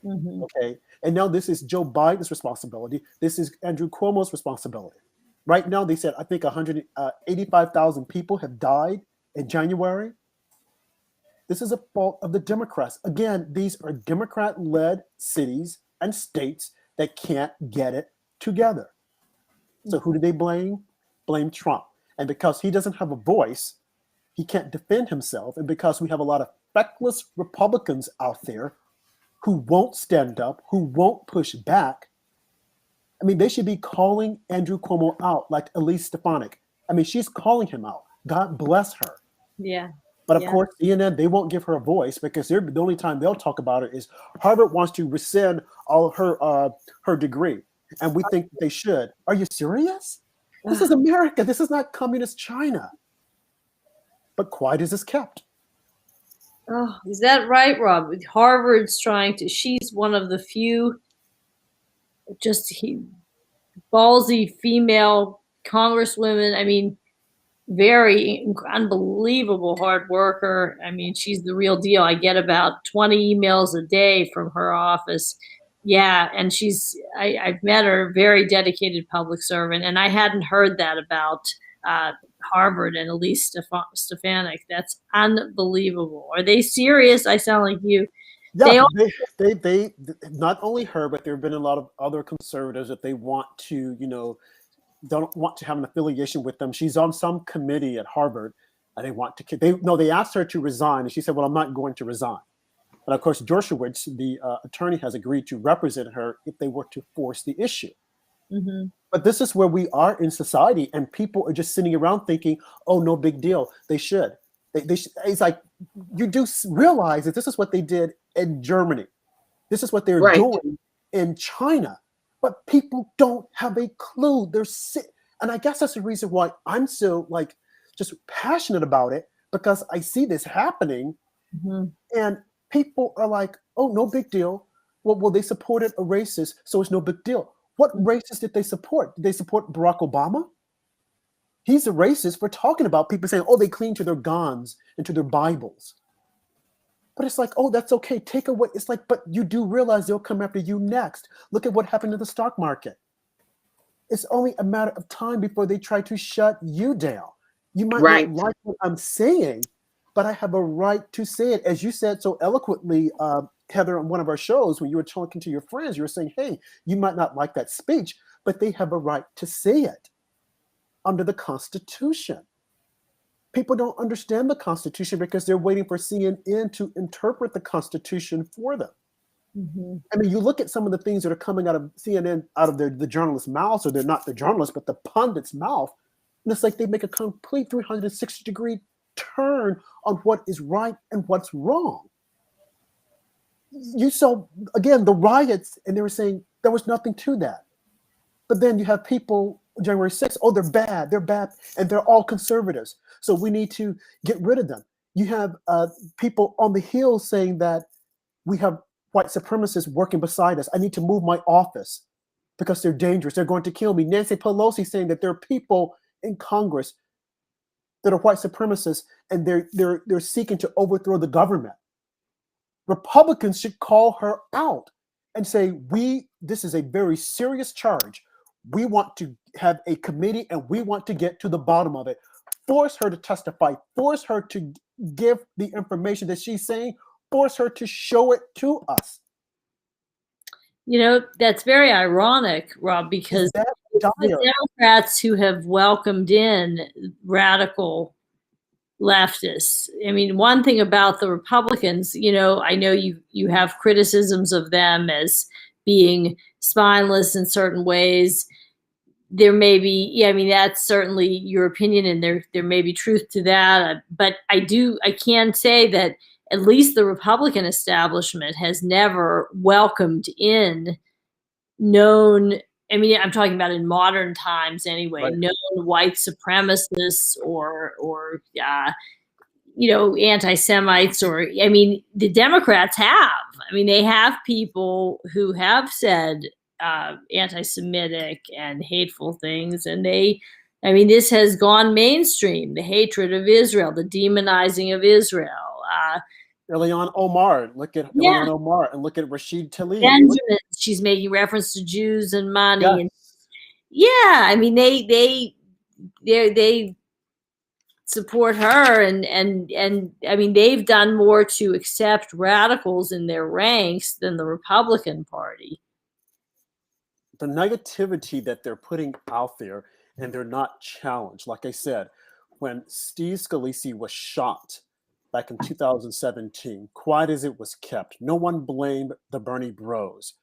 Okay. And now this is Joe Biden's responsibility. This is Andrew Cuomo's responsibility. Right now, they said, I think 185,000 people have died in January. This is a fault of the Democrats. Again, these are Democrat-led cities and states that can't get it together. So who do they blame? Blame Trump. And because he doesn't have a voice, he can't defend himself. And because we have a lot of feckless Republicans out there who won't stand up, who won't push back, I mean, they should be calling Andrew Cuomo out like Elise Stefanik. I mean, she's calling him out. God bless her. Yeah. But of course, CNN, they won't give her a voice because the only time they'll talk about it is Harvard wants to rescind all of her degree. And we think they should. Are you serious? This is America. This is not communist China. But quiet as is kept. Oh, is that right, Rob? Harvard's she's one of the few ballsy female congresswomen. I mean, very unbelievable hard worker. I mean, she's the real deal. I get about 20 emails a day from her office. Yeah, and I've met her, very dedicated public servant, and I hadn't heard that about Harvard and Elise Stefanik. That's unbelievable. Are they serious? I sound like you. Yeah, they not only her, but there have been a lot of other conservatives that they want to, don't want to have an affiliation with them. She's on some committee at Harvard, and they asked her to resign, and she said, "Well, I'm not going to resign." But of course, Dershowitz, the attorney, has agreed to represent her if they were to force the issue. Mm-hmm. But this is where we are in society, and people are just sitting around thinking, "Oh, no big deal. They should." It's like you do realize that this is what they did in Germany. This is what they're doing in China. But people don't have a clue. They're sick. And I guess that's the reason why I'm so just passionate about it, because I see this happening. Mm-hmm. And people are like, "Oh, no big deal." Well, they supported a racist, so it's no big deal. What racist did they support? Did they support Barack Obama? He's a racist for talking about people saying, "Oh, they cling to their guns and to their Bibles." But it's like, "Oh, that's okay. Take away." It's like, but you do realize they'll come after you next. Look at what happened to the stock market. It's only a matter of time before they try to shut you down. You might not like what I'm saying, but I have a right to say it. As you said so eloquently, Heather, on one of our shows, when you were talking to your friends, you were saying, "Hey, you might not like that speech, but they have a right to say it under the Constitution." People don't understand the Constitution because they're waiting for CNN to interpret the Constitution for them. Mm-hmm. I mean, you look at some of the things that are coming out of CNN, out of the journalists' mouths, or they're not the journalists, but the pundits' mouth, and it's like they make a complete 360-degree turn on what is right and what's wrong. You saw, again, the riots, and they were saying there was nothing to that. But then you have people, January 6th, "Oh, they're bad, and they're all conservatives, so we need to get rid of them." You have people on the Hill saying that we have white supremacists working beside us. "I need to move my office because they're dangerous. They're going to kill me." Nancy Pelosi saying that there are people in Congress that are white supremacists, and they're seeking to overthrow the government. Republicans should call her out and say, this is a very serious charge. We want to have a committee, and we want to get to the bottom of it. Force her to testify. Force her to give the information that she's saying. Force her to show it to us. That's very ironic, Rob, because the Democrats who have welcomed in radical leftists. I mean, one thing about the Republicans, I know you have criticisms of them as being spineless in certain ways. There may be, that's certainly your opinion, and there may be truth to that. But I can say that at least the Republican establishment has never welcomed in I'm talking about in modern times anyway, right, known white supremacists or anti-Semites, the Democrats have. They have people who have said anti-Semitic and hateful things, and they I mean, this has gone mainstream, the hatred of Israel, the demonizing of Israel. Ilhan Omar, look at Yeah. Ilhan Omar, and look at Rashid Tlaib. Benjamin, she's making reference to Jews and money. Yes. And yeah, I mean, they support her, and I mean, they've done more to accept radicals in their ranks than the Republican Party. The negativity that they're putting out there, and they're not challenged. Like I said, when Steve Scalise was shot back in 2017, quiet as it was kept, no one blamed the Bernie bros.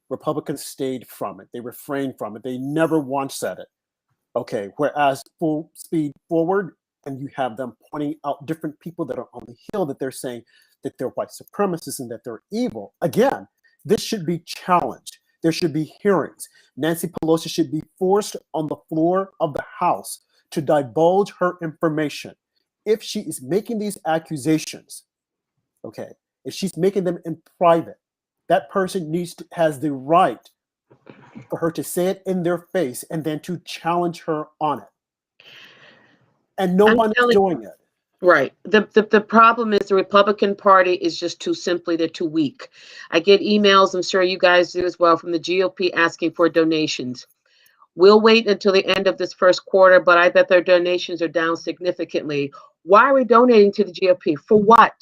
Republicans stayed from it. They refrained from it. They never once said it. Okay, whereas full speed forward, and you have them pointing out different people that are on the hill that they're saying that they're white supremacists and that they're evil. Again, this should be challenged. There should be hearings. Nancy Pelosi should be forced on the floor of the House to divulge her information. If she is making these accusations, okay, if she's making them in private, that person has the right for her to say it in their face and then to challenge her on it. And no one is doing it. Right. The problem is the Republican Party is just too simply, they're too weak. I get emails, I'm sure you guys do as well, from the GOP asking for donations. We'll wait until the end of this first quarter, but I bet their donations are down significantly. Why are we donating to the GOP? For what?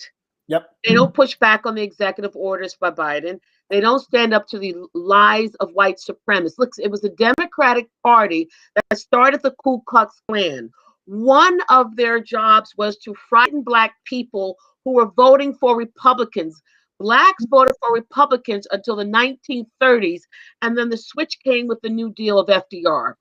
Yep. They don't push back on the executive orders by Biden. They don't stand up to the lies of white supremacists. Look, it was the Democratic Party that started the Ku Klux Klan. One of their jobs was to frighten Black people who were voting for Republicans. Blacks voted for Republicans until the 1930s, and then the switch came with the New Deal of FDR.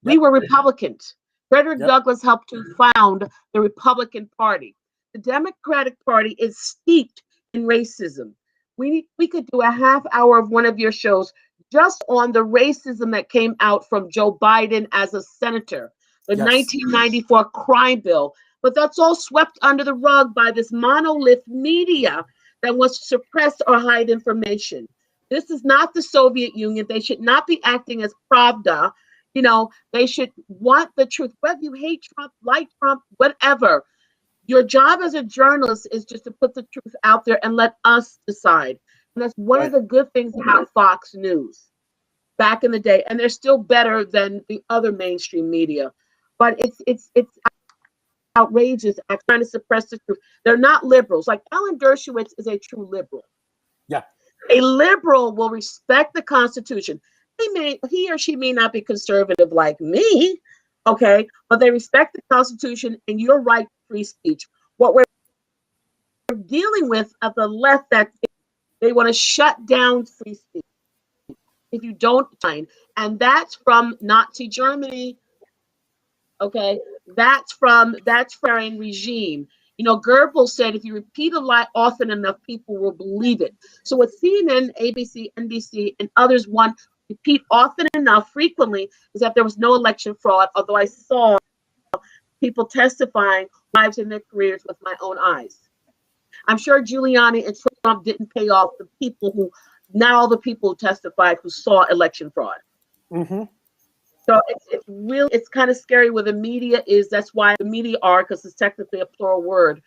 We were Republicans. Frederick Douglass helped to found the Republican Party. The Democratic Party is steeped in racism. We could do a half hour of one of your shows just on the racism that came out from Joe Biden as a senator, the 1994 crime bill. But that's all swept under the rug by this monolith media that wants to suppress or hide information. This is not the Soviet Union. They should not be acting as Pravda. You know, they should want the truth. Whether you hate Trump, like Trump, whatever. Your job as a journalist is just to put the truth out there and let us decide. And that's one of the good things about Fox News back in the day. And they're still better than the other mainstream media. But it's outrageous trying to suppress the truth. They're not liberals. Like Alan Dershowitz is a true liberal. Yeah. A liberal will respect the Constitution. He or she may not be conservative like me, okay, but they respect the Constitution and your right to free speech. What we're dealing with at the left, that they want to shut down free speech if you don't mind, and that's from Nazi Germany. Okay, that's from foreign regime. You know, Goebbels said if you repeat a lie often enough, people will believe it. So what CNN, ABC, NBC, and others want to repeat often enough, frequently, is that there was no election fraud, although I saw people testifying lives in their careers with my own eyes. I'm sure Giuliani and Trump didn't pay off the people who, not all the people who testified who saw election fraud. Mm-hmm. So it's really, it's kind of scary where the media is. That's why the media are, because it's technically a plural word.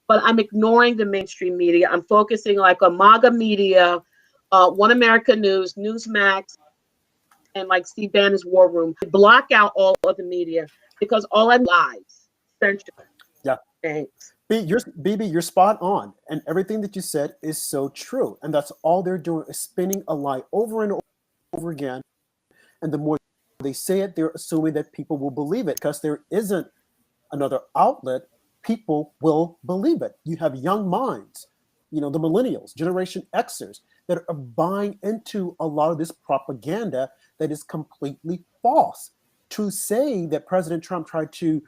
But I'm ignoring the mainstream media. I'm focusing like on MagaMedia, One America News, Newsmax, and like Steve Bannon's War Room. Block out all of the media because all I'm lies. Essentially. Yeah. Thanks. BB, you're spot on. And everything that you said is so true. And that's all they're doing is spinning a lie over and over again. And the more they say it, they're assuming that people will believe it because there isn't another outlet. People will believe it. You have young minds, you know, the millennials, Generation Xers, that are buying into a lot of this propaganda that is completely false. To say that President Trump tried to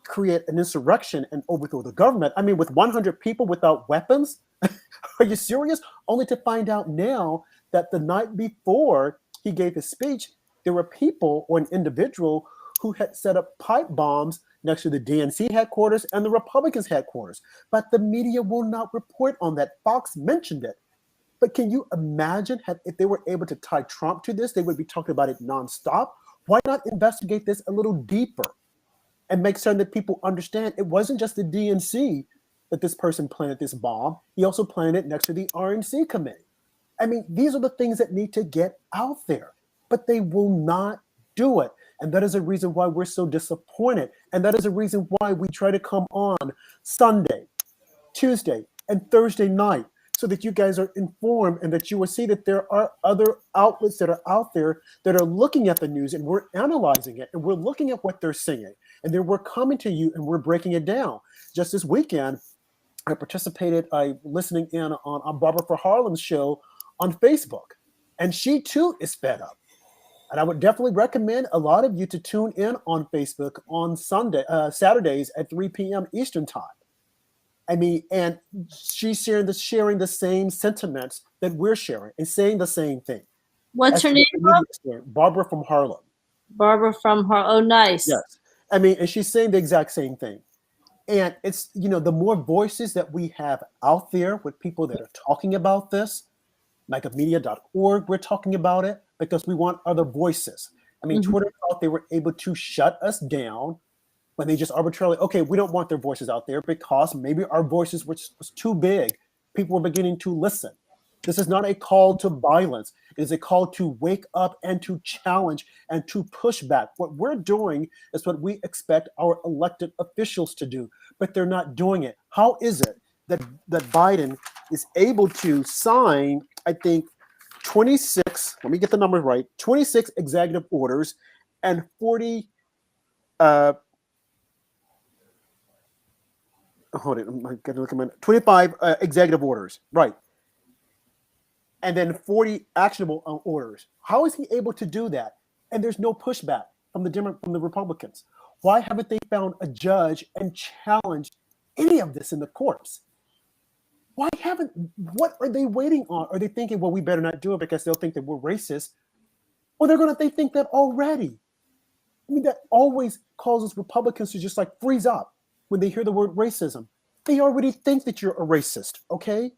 create an insurrection and overthrow the government, I mean, with 100 people without weapons, are you serious? Only to find out now that the night before he gave his speech, there were people or an individual who had set up pipe bombs next to the DNC headquarters and the Republicans' headquarters. But the media will not report on that. Fox mentioned it. But can you imagine if they were able to tie Trump to this, they would be talking about it nonstop? Why not investigate this a little deeper and make certain that people understand it wasn't just the DNC that this person planted this bomb. He also planted it next to the RNC committee. I mean, these are the things that need to get out there, but they will not do it. And that is a reason why we're so disappointed. And that is a reason why we try to come on Sunday, Tuesday, and Thursday night so that you guys are informed and that you will see that there are other outlets that are out there that are looking at the news, and we're analyzing it, and we're looking at what they're saying, and then we're coming to you and we're breaking it down. Just this weekend, I participated, listening in on Barbara for Harlem's show on Facebook, and she too is fed up. And I would definitely recommend a lot of you to tune in on Facebook on Saturdays at 3 p.m. Eastern time. I mean, and she's sharing the same sentiments that we're sharing and saying the same thing. What's her name? Barbara from Harlem. Barbara from Harlem. Oh, nice. Yes. I mean, and she's saying the exact same thing. And it's, the more voices that we have out there with people that are talking about this, MagaMedia.org, we're talking about it because we want other voices. I mean, Twitter thought they were able to shut us down when they just arbitrarily, okay, we don't want their voices out there because maybe our voices was too big. People were beginning to listen. This is not a call to violence. It is a call to wake up and to challenge and to push back. What we're doing is what we expect our elected officials to do, but they're not doing it. How is it that Biden is able to sign, I think, 26, let me get the numbers right, 26 executive orders and 40 hold it, I'm gonna look at my 25 executive orders, right? And then 40 actionable orders. How is he able to do that? And there's no pushback from the Republicans. Why haven't they found a judge and challenged any of this in the courts? What are they waiting on? Are they thinking, well, we better not do it because they'll think that we're racist? Well, they think that already. I mean, that always causes Republicans to just freeze up when they hear the word racism. They already think that you're a racist, okay?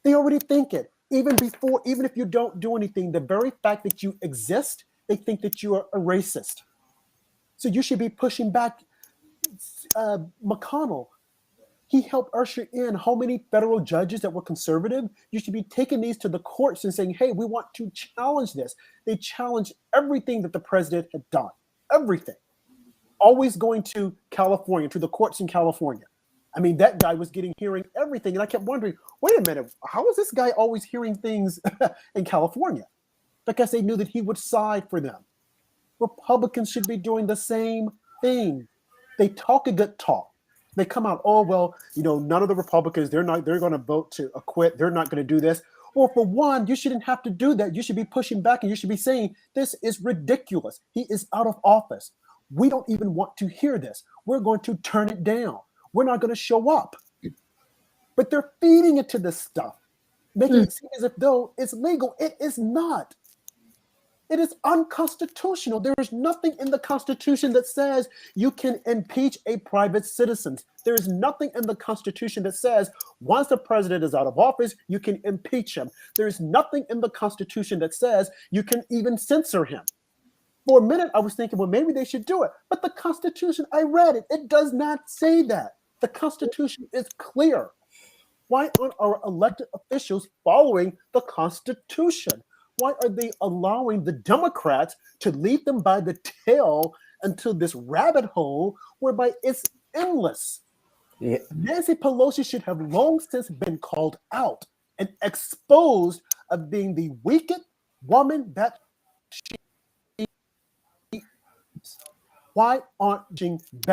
They already think it. Even if you don't do anything, the very fact that you exist, they think that you are a racist. So you should be pushing back. McConnell, he helped usher in how many federal judges that were conservative. You should be taking these to the courts and saying, hey, we want to challenge this. They challenged everything that the president had done, everything. Always going to California, to the courts in California. I mean, that guy was hearing everything. And I kept wondering, wait a minute, how is this guy always hearing things in California? Because they knew that he would side for them. Republicans should be doing the same thing. They talk a good talk. They come out, oh, well, none of the Republicans, they're going to vote to acquit. They're not going to do this. Or for one, you shouldn't have to do that. You should be pushing back and you should be saying, this is ridiculous. He is out of office. We don't even want to hear this. We're going to turn it down. We're not going to show up. But they're feeding it to this stuff, making it seem as if though it's legal. It is not. It is unconstitutional. There is nothing in the Constitution that says you can impeach a private citizen. There is nothing in the Constitution that says once the president is out of office, you can impeach him. There is nothing in the Constitution that says you can even censor him. For a minute, I was thinking, well, maybe they should do it. But the Constitution, I read it. It does not say that. The Constitution is clear. Why aren't our elected officials following the Constitution? Why are they allowing the Democrats to lead them by the tail into this rabbit hole whereby it's endless? Yeah. Nancy Pelosi should have long since been called out and exposed of being the weakest woman that she is. Why aren't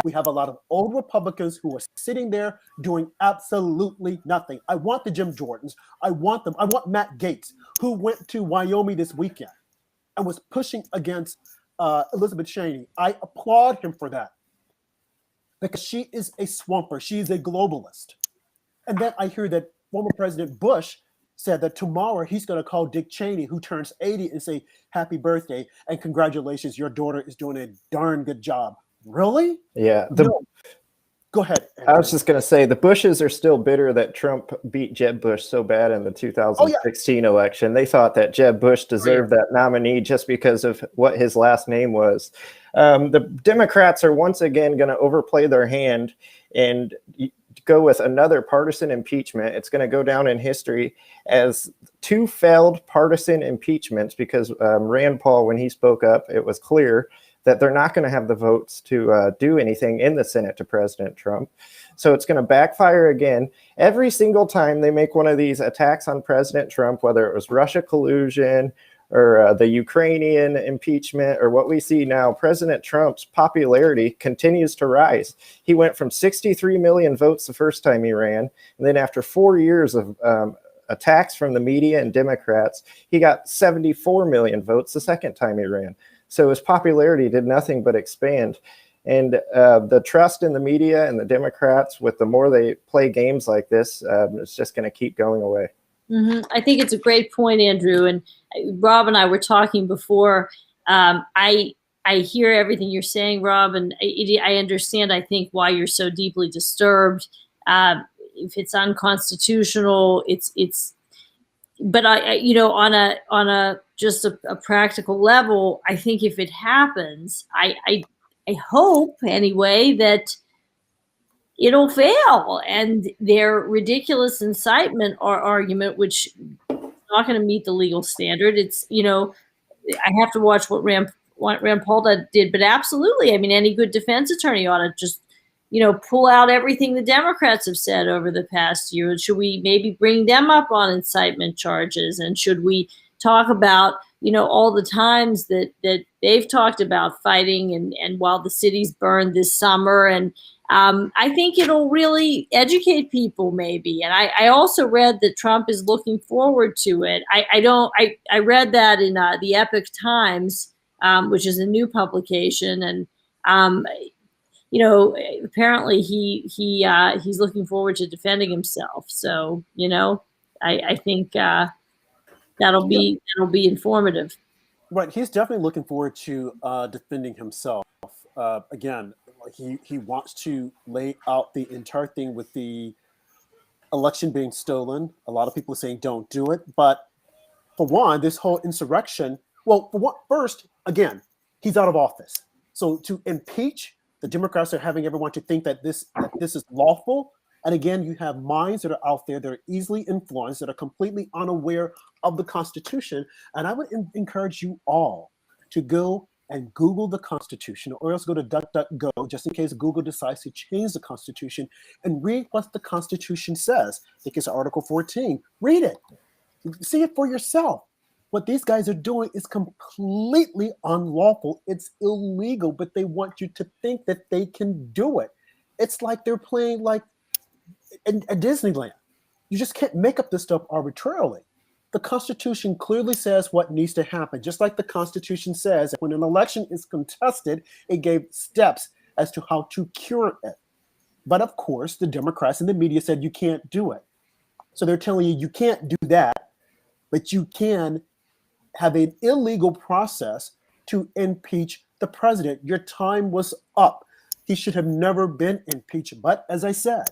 we have a lot of old Republicans who are sitting there doing absolutely nothing? I want the Jim Jordans. I want them. I want Matt Gaetz, who went to Wyoming this weekend and was pushing against Elizabeth Cheney. I applaud him for that because she is a swamper. She is a globalist. And then I hear that former President Bush said that tomorrow he's going to call Dick Cheney, who turns 80, and say, happy birthday and congratulations, your daughter is doing a darn good job. Really? Yeah. Go ahead. I was Andrew. just going to say the Bushes are still bitter that Trump beat Jeb Bush so bad in the 2016 election. They thought that Jeb Bush deserved that nominee just because of what his last name was. The Democrats are once again going to overplay their hand and go with another partisan impeachment. It's going to go down in history as 2 failed partisan impeachments because Rand Paul, when he spoke up, it was clear that they're not going to have the votes to do anything in the Senate to President Trump. So it's going to backfire again. Every single time they make one of these attacks on President Trump, whether it was Russia collusion or the Ukrainian impeachment or what we see now, President Trump's popularity continues to rise. He went from 63 million votes the first time he ran, and then after 4 years of attacks from the media and Democrats, he got 74 million votes the second time he ran. So his popularity did nothing but expand. And the trust in the media and the Democrats, with the more they play games like this, it's just going to keep going away. Mm-hmm. I think it's a great point, Andrew. And Rob and I were talking before. I hear everything you're saying, Rob, and I understand, I think, why you're so deeply disturbed. If it's unconstitutional, it's but on a just a practical level, I think if it happens, I hope anyway that it'll fail, and their ridiculous incitement or argument, which is not going to meet the legal standard. It's I have to watch what Rand Paul did, but absolutely, I mean, any good defense attorney ought to just pull out everything the Democrats have said over the past year. Should we maybe bring them up on incitement charges? And should we talk about, all the times that they've talked about fighting and while the city's burned this summer? And I think it'll really educate people maybe. And I also read that Trump is looking forward to it. I read that in the Epoch Times, which is a new publication. And, apparently he's looking forward to defending himself. So, I think that'll be informative. Right, he's definitely looking forward to defending himself. Again, he wants to lay out the entire thing with the election being stolen. A lot of people are saying don't do it, but for one, this whole insurrection. Well, for what? First, again, he's out of office, so to impeach. The Democrats are having everyone to think that this is lawful. And again, you have minds that are out there that are easily influenced, that are completely unaware of the Constitution. And I would encourage you all to go and Google the Constitution, or else go to DuckDuckGo, just in case Google decides to change the Constitution, and read what the Constitution says. I think it's Article 14. Read it. See it for yourself. What these guys are doing is completely unlawful. It's illegal, but they want you to think that they can do it. It's like they're playing like at Disneyland. You just can't make up this stuff arbitrarily. The Constitution clearly says what needs to happen. Just like the Constitution says that when an election is contested, it gave steps as to how to cure it. But of course, the Democrats and the media said you can't do it. So they're telling you can't do that, but you can have an illegal process to impeach the president. Your time was up. He should have never been impeached. But as I said,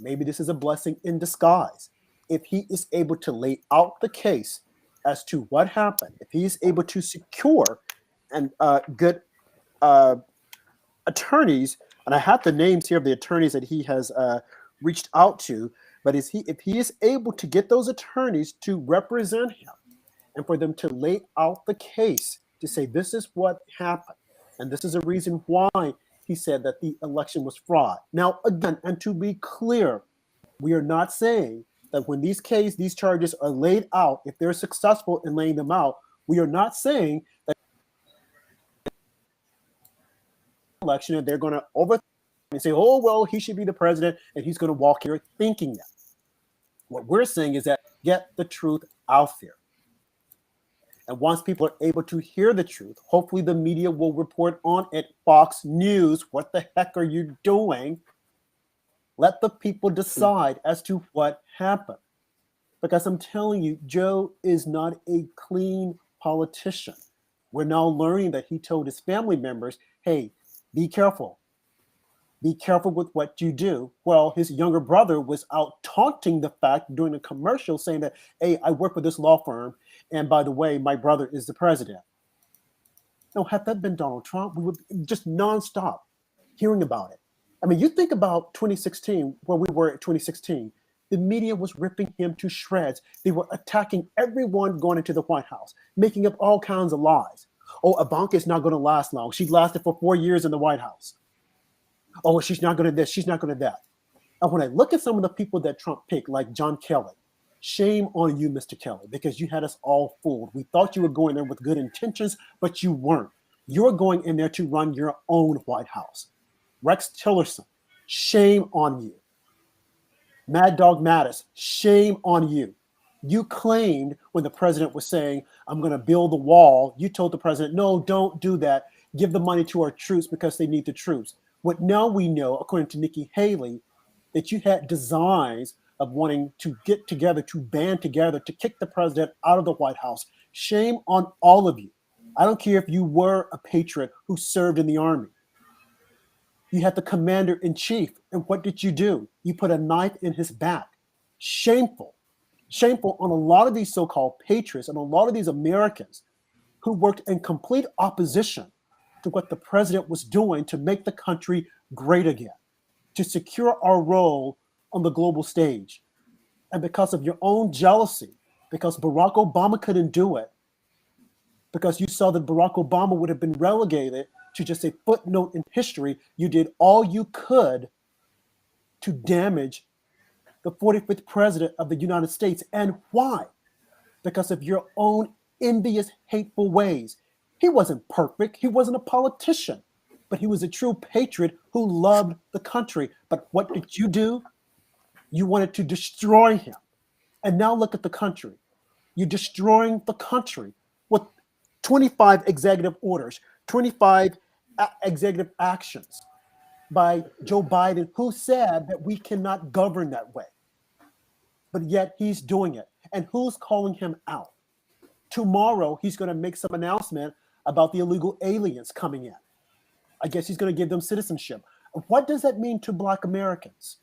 maybe this is a blessing in disguise. If he is able to lay out the case as to what happened, if he is able to secure and good attorneys, and I have the names here of the attorneys that he has reached out to, but if he is able to get those attorneys to represent him, and for them to lay out the case to say this is what happened, and this is a reason why he said that the election was fraud. Now, again, and to be clear, we are not saying that when these charges are laid out, if they're successful in laying them out, we are not saying that election and they're going to overthrow and say, oh, well, he should be the president and he's going to walk here thinking that. What we're saying is that get the truth out there. And once people are able to hear the truth, hopefully the media will report on it. Fox News, what the heck are you doing? Let the people decide as to what happened. Because I'm telling you, Joe is not a clean politician. We're now learning that he told his family members, hey, be careful. Be careful with what you do. Well, his younger brother was out taunting the fact during a commercial saying that, hey, I work with this law firm. And by the way, my brother is the president. Now, had that been Donald Trump, we would just nonstop hearing about it. I mean, you think about 2016, where we were at 2016, the media was ripping him to shreds. They were attacking everyone going into the White House, making up all kinds of lies. Oh, Ivanka is not going to last long. She lasted for 4 years in the White House. Oh, she's not going to this, she's not going to that. And when I look at some of the people that Trump picked, like John Kelly, shame on you, Mr. Kelly, because you had us all fooled. We thought you were going there with good intentions, but you weren't. You're going in there to run your own White House. Rex Tillerson, shame on you. Mad Dog Mattis, shame on you. You claimed when the president was saying, I'm going to build the wall, you told the president, no, don't do that. Give the money to our troops because they need the troops. What now we know, according to Nikki Haley, that you had designs of wanting to get together, to band together, to kick the president out of the White House. Shame on all of you. I don't care if you were a patriot who served in the army. You had the commander in chief, and what did you do? You put a knife in his back. Shameful. Shameful on a lot of these so-called patriots and a lot of these Americans who worked in complete opposition to what the president was doing to make the country great again, to secure our role on the global stage. And because of your own jealousy, because Barack Obama couldn't do it, because you saw that Barack Obama would have been relegated to just a footnote in history, you did all you could to damage the 45th president of the United States. And why? Because of your own envious, hateful ways. He wasn't perfect. He wasn't a politician, but he was a true patriot who loved the country. But what did you do? You wanted to destroy him. And now look at the country. You're destroying the country with 25 executive orders, 25 executive actions by Joe Biden, who said that we cannot govern that way. But yet he's doing it. And who's calling him out? Tomorrow, he's going to make some announcement about the illegal aliens coming in. I guess he's going to give them citizenship. What does that mean to Black Americans?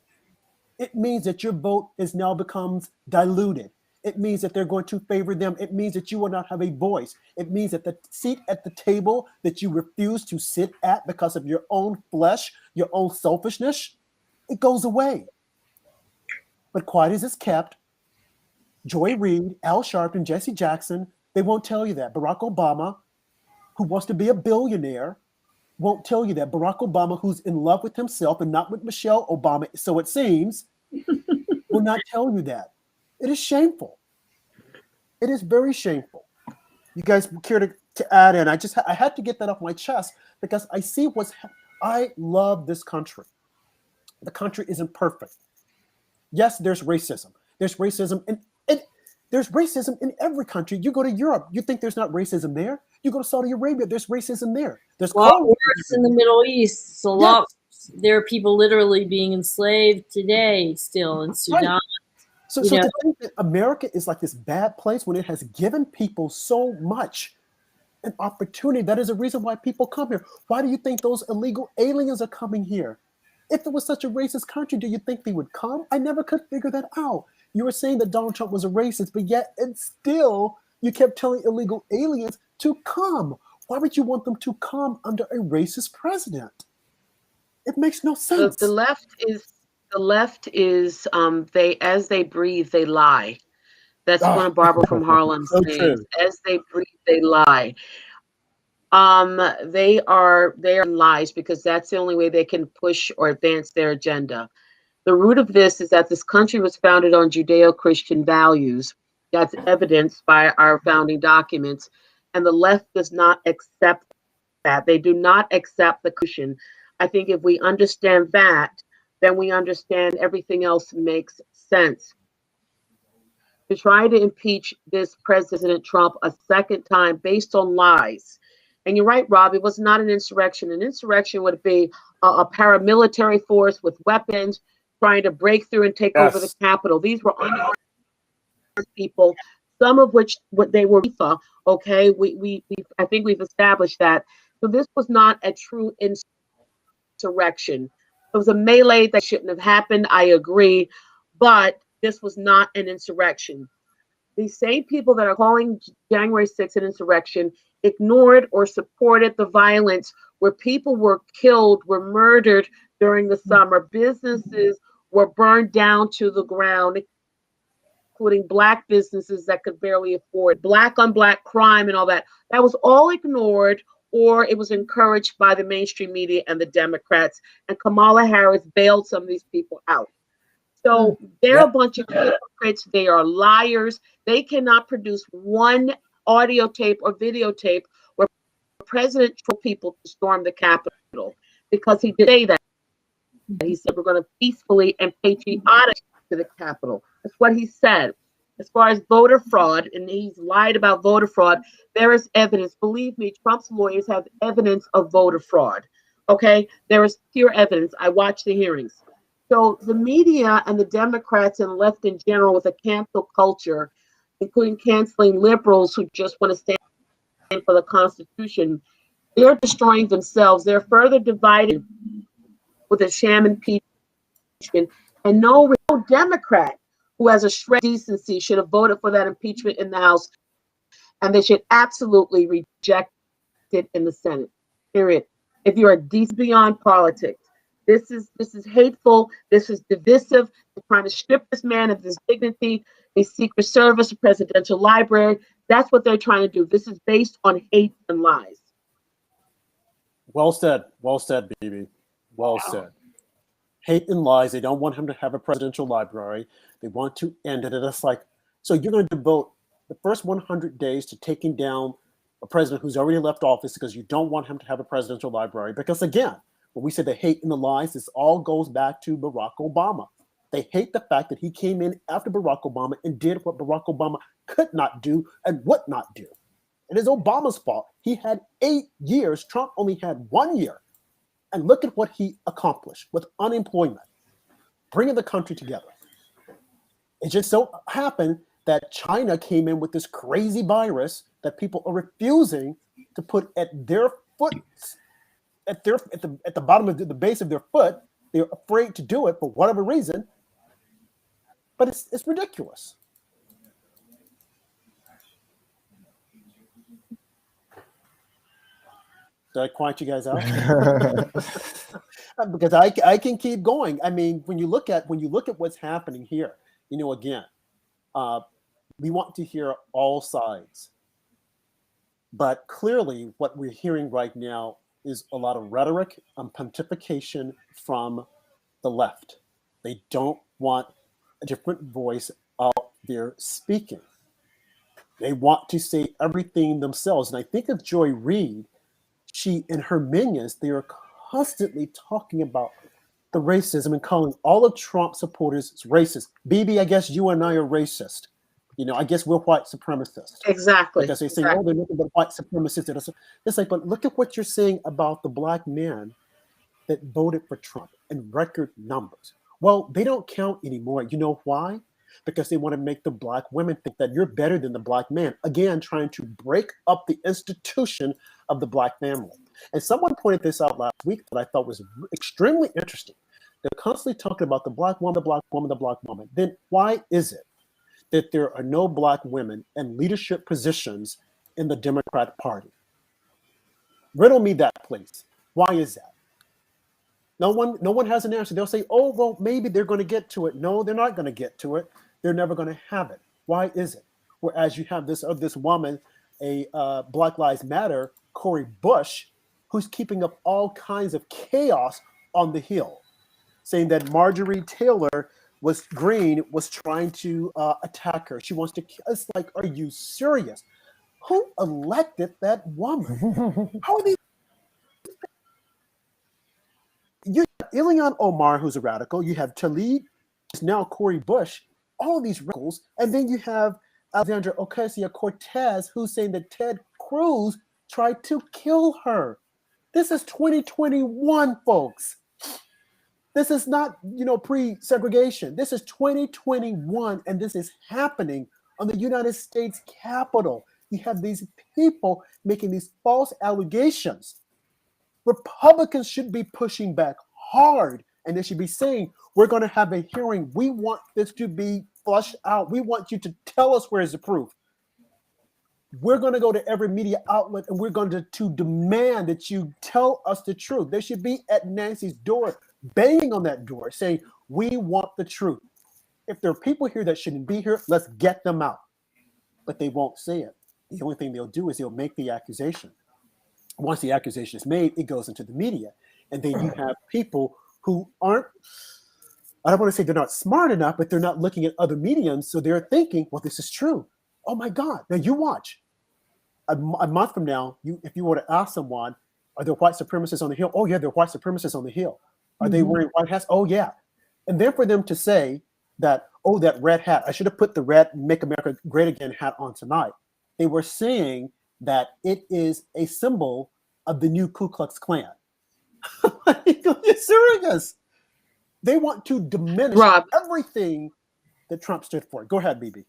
It means that your vote is now becomes diluted. It means that they're going to favor them. It means that you will not have a voice. It means that the seat at the table that you refuse to sit at because of your own flesh, your own selfishness, it goes away. But quiet as it's kept, Joy Reid, Al Sharpton, Jesse Jackson, they won't tell you that. Barack Obama, who wants to be a billionaire, won't tell you that. Barack Obama, who's in love with himself and not with Michelle Obama, so it seems, will not tell you that. It is shameful. It is very shameful. You guys care to add in? I had to get that off my chest because I see I love this country. The country isn't perfect. Yes, there's racism. There's racism there's racism in every country. You go to Europe, you think there's not racism there. You go to Saudi Arabia, there's racism there. There's a lot worse in the Middle East. It's a lot. There are people literally being enslaved today still in Sudan. Right. So to think that America is like this bad place when it has given people so much an opportunity, that is a reason why people come here. Why do you think those illegal aliens are coming here? If it was such a racist country, do you think they would come? I never could figure that out. You were saying that Donald Trump was a racist, but yet and still you kept telling illegal aliens to come. Why would you want them to come under a racist president? It makes no sense. The left is they, as they breathe, they lie. That's one of Barbara from Harlem's sayings. As they breathe, they lie. They are lies because that's the only way they can push or advance their agenda. The root of this is that this country was founded on Judeo-Christian values. That's evidenced by our founding documents. And the left does not accept that. They do not accept the Christian. I think if we understand that, then we understand everything else makes sense. To try to impeach this President Trump a second time based on lies. And you're right, Rob, it was not an insurrection. An insurrection would be a paramilitary force with weapons trying to break through and take over the Capitol. These were unarmed people, some of which they were FIFA. Okay, I think we've established that. So this was not a true insurrection. It was a melee that shouldn't have happened. I agree. But this was not an insurrection. These same people that are calling January 6th an insurrection ignored or supported the violence where people were killed, were murdered during the summer. Businesses were burned down to the ground, including Black businesses that could barely afford Black on Black crime and all that. That was all ignored, or it was encouraged by the mainstream media and the Democrats. And Kamala Harris bailed some of these people out. So they're a bunch of hypocrites. They are liars. They cannot produce one audio tape or videotape where President told people to storm the Capitol, because he did say that. He said we're going to peacefully and patriotic to the Capitol. That's what he said. As far as voter fraud, and he's lied about voter fraud, there is evidence. Believe me, Trump's lawyers have evidence of voter fraud. Okay? There is pure evidence. I watched the hearings. So the media and the Democrats and left in general, with a cancel culture, including canceling liberals who just want to stand for the Constitution, they're destroying themselves. They're further divided with a sham impeachment. And no real Democrat who has a shred of decency should have voted for that impeachment in the House, and they should absolutely reject it in the Senate. Period. If you are decent beyond politics. This is hateful. This is divisive. They're trying to strip this man of his dignity, a Secret Service, a presidential library. That's what they're trying to do. This is based on hate and lies. Well said, BB. Well said. Hate and lies. They don't want him to have a presidential library. They want to end it. And it's like, so you're going to devote the first 100 days to taking down a president who's already left office because you don't want him to have a presidential library. Because again, when we say the hate and the lies, this all goes back to Barack Obama. They hate the fact that he came in after Barack Obama and did what Barack Obama could not do and would not do. It is Obama's fault. He had 8 years. Trump only had 1 year. And look at what he accomplished with unemployment, bringing the country together. It just so happened that China came in with this crazy virus that people are refusing to put at their foot. At the bottom of the base of their foot. They're afraid to do it for whatever reason, but it's ridiculous. Did I quiet you guys out? Because I can keep going. I mean, when you look at what's happening here, again, we want to hear all sides, but clearly what we're hearing right now is a lot of rhetoric and pontification from the left. They don't want a different voice out there speaking. They want to say everything themselves. And I think of Joy Reid, she and her minions, they are constantly talking about the racism and calling all of Trump supporters racist. BB, I guess you and I are racist. I guess we're white supremacists. Exactly. Because they say, oh, they're nothing but white supremacists. It's like, but look at what you're saying about the Black men that voted for Trump in record numbers. Well, they don't count anymore. You know why? Because they want to make the Black women think that you're better than the Black man. Again, trying to break up the institution of the Black family. And someone pointed this out last week that I thought was extremely interesting. They're constantly talking about the Black woman, the Black woman, the Black woman. Then why is it that there are no Black women in leadership positions in the Democrat Party? Riddle me that, please. Why is that? No one has an answer. They'll say, oh, well, maybe they're going to get to it. No, they're not going to get to it. They're never going to have it. Why is it? Whereas you have this woman, a Black Lives Matter, Cori Bush, who's keeping up all kinds of chaos on the Hill, saying that Marjorie Taylor was trying to attack her. She wants to. It's like, are you serious? Who elected that woman? How are these? You have Ilhan Omar, who's a radical. You have Tlaib, who's now Cori Bush. All of these radicals, and then you have Alexandria Ocasio-Cortez, who's saying that Ted Cruz tried to kill her. This is 2021, folks. This is not, pre-segregation. This is 2021, and this is happening on the United States Capitol. You have these people making these false allegations. Republicans should be pushing back hard and they should be saying, we're going to have a hearing. We want this to be flushed out. We want you to tell us where is the proof. We're going to go to every media outlet and we're going to demand that you tell us the truth. They should be at Nancy's door, banging on that door, saying, we want the truth. If there are people here that shouldn't be here, let's get them out. But they won't say it. The only thing they'll do is they'll make the accusation. Once the accusation is made, it goes into the media. And then you have people who aren't, I don't want to say they're not smart enough, but they're not looking at other mediums. So they're thinking, well, this is true. Oh my God. Now you watch. A month from now, if you were to ask someone, are there white supremacists on the Hill? Oh yeah, there are white supremacists on the Hill. Are they wearing white hats? Oh yeah. And then for them to say that, oh, that red hat, I should have put the red Make America Great Again hat on tonight. They were saying that it is a symbol of the new Ku Klux Klan. You're serious. They want to diminish everything that Trump stood for. Go ahead, BB.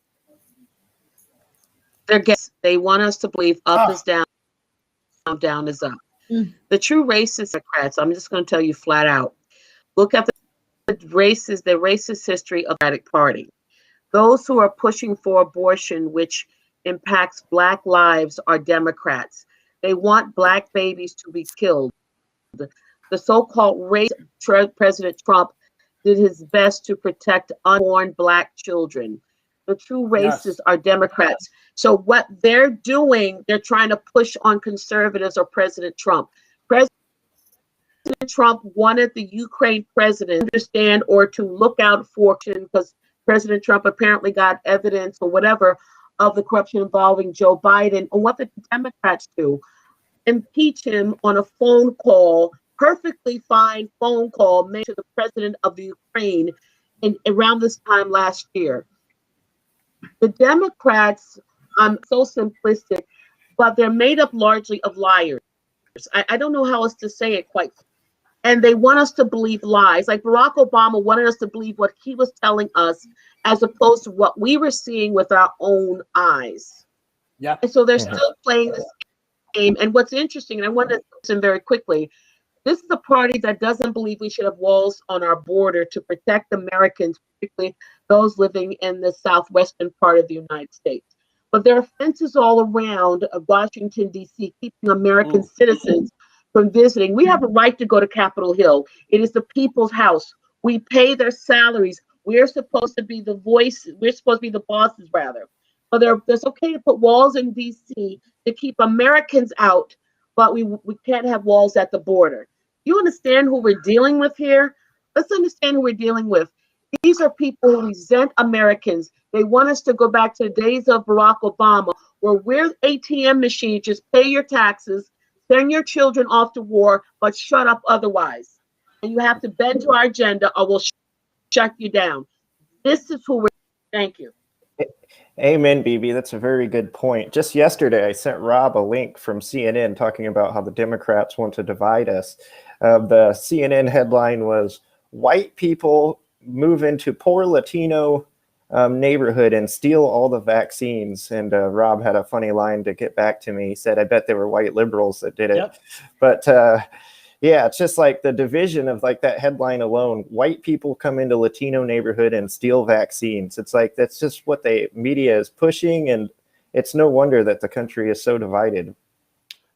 They want us to believe up is down, down is up. The true racist Democrats, I'm just going to tell you flat out, look at the racist history of the Democratic Party. Those who are pushing for abortion, which impacts Black lives, are Democrats. They want Black babies to be killed. The so-called racist President Trump did his best to protect unborn Black children. The true racists are Democrats. So what they're doing, they're trying to push on conservatives or President Trump. President Trump wanted the Ukraine president to understand or to look out for, because President Trump apparently got evidence or whatever of the corruption involving Joe Biden. And what the Democrats do, impeach him on a phone call, perfectly fine phone call made to the president of the Ukraine around this time last year. The Democrats, so simplistic, but they're made up largely of liars. I don't know how else to say it quite. And they want us to believe lies. Like Barack Obama wanted us to believe what he was telling us, as opposed to what we were seeing with our own eyes. Yeah. And so they're still playing this game. And what's interesting, and I want to listen very quickly, this is a party that doesn't believe we should have walls on our border to protect Americans, particularly those living in the southwestern part of the United States. But there are fences all around Washington, D.C., keeping American citizens from visiting. We have a right to go to Capitol Hill. It is the people's house. We pay their salaries. We're supposed to be the voice. We're supposed to be the bosses, rather. But it's okay to put walls in D.C. to keep Americans out, but we can't have walls at the border. You understand who we're dealing with here? Let's understand who we're dealing with. These are people who resent Americans. They want us to go back to the days of Barack Obama, where we're ATM machines, just pay your taxes, send your children off to war, but shut up otherwise. And you have to bend to our agenda or we'll shut you down. This is who we're. Thank you. Amen, BB. That's a very good point. Just yesterday, I sent Rob a link from CNN talking about how the Democrats want to divide us. The CNN headline was, "White people move into poor Latino neighborhood and steal all the vaccines." And Rob had a funny line to get back to me. He said, "I bet they were white liberals that did it." Yep. But yeah, it's just like the division of like that headline alone. White people come into Latino neighborhood and steal vaccines. It's like, that's just what the media is pushing. And it's no wonder that the country is so divided.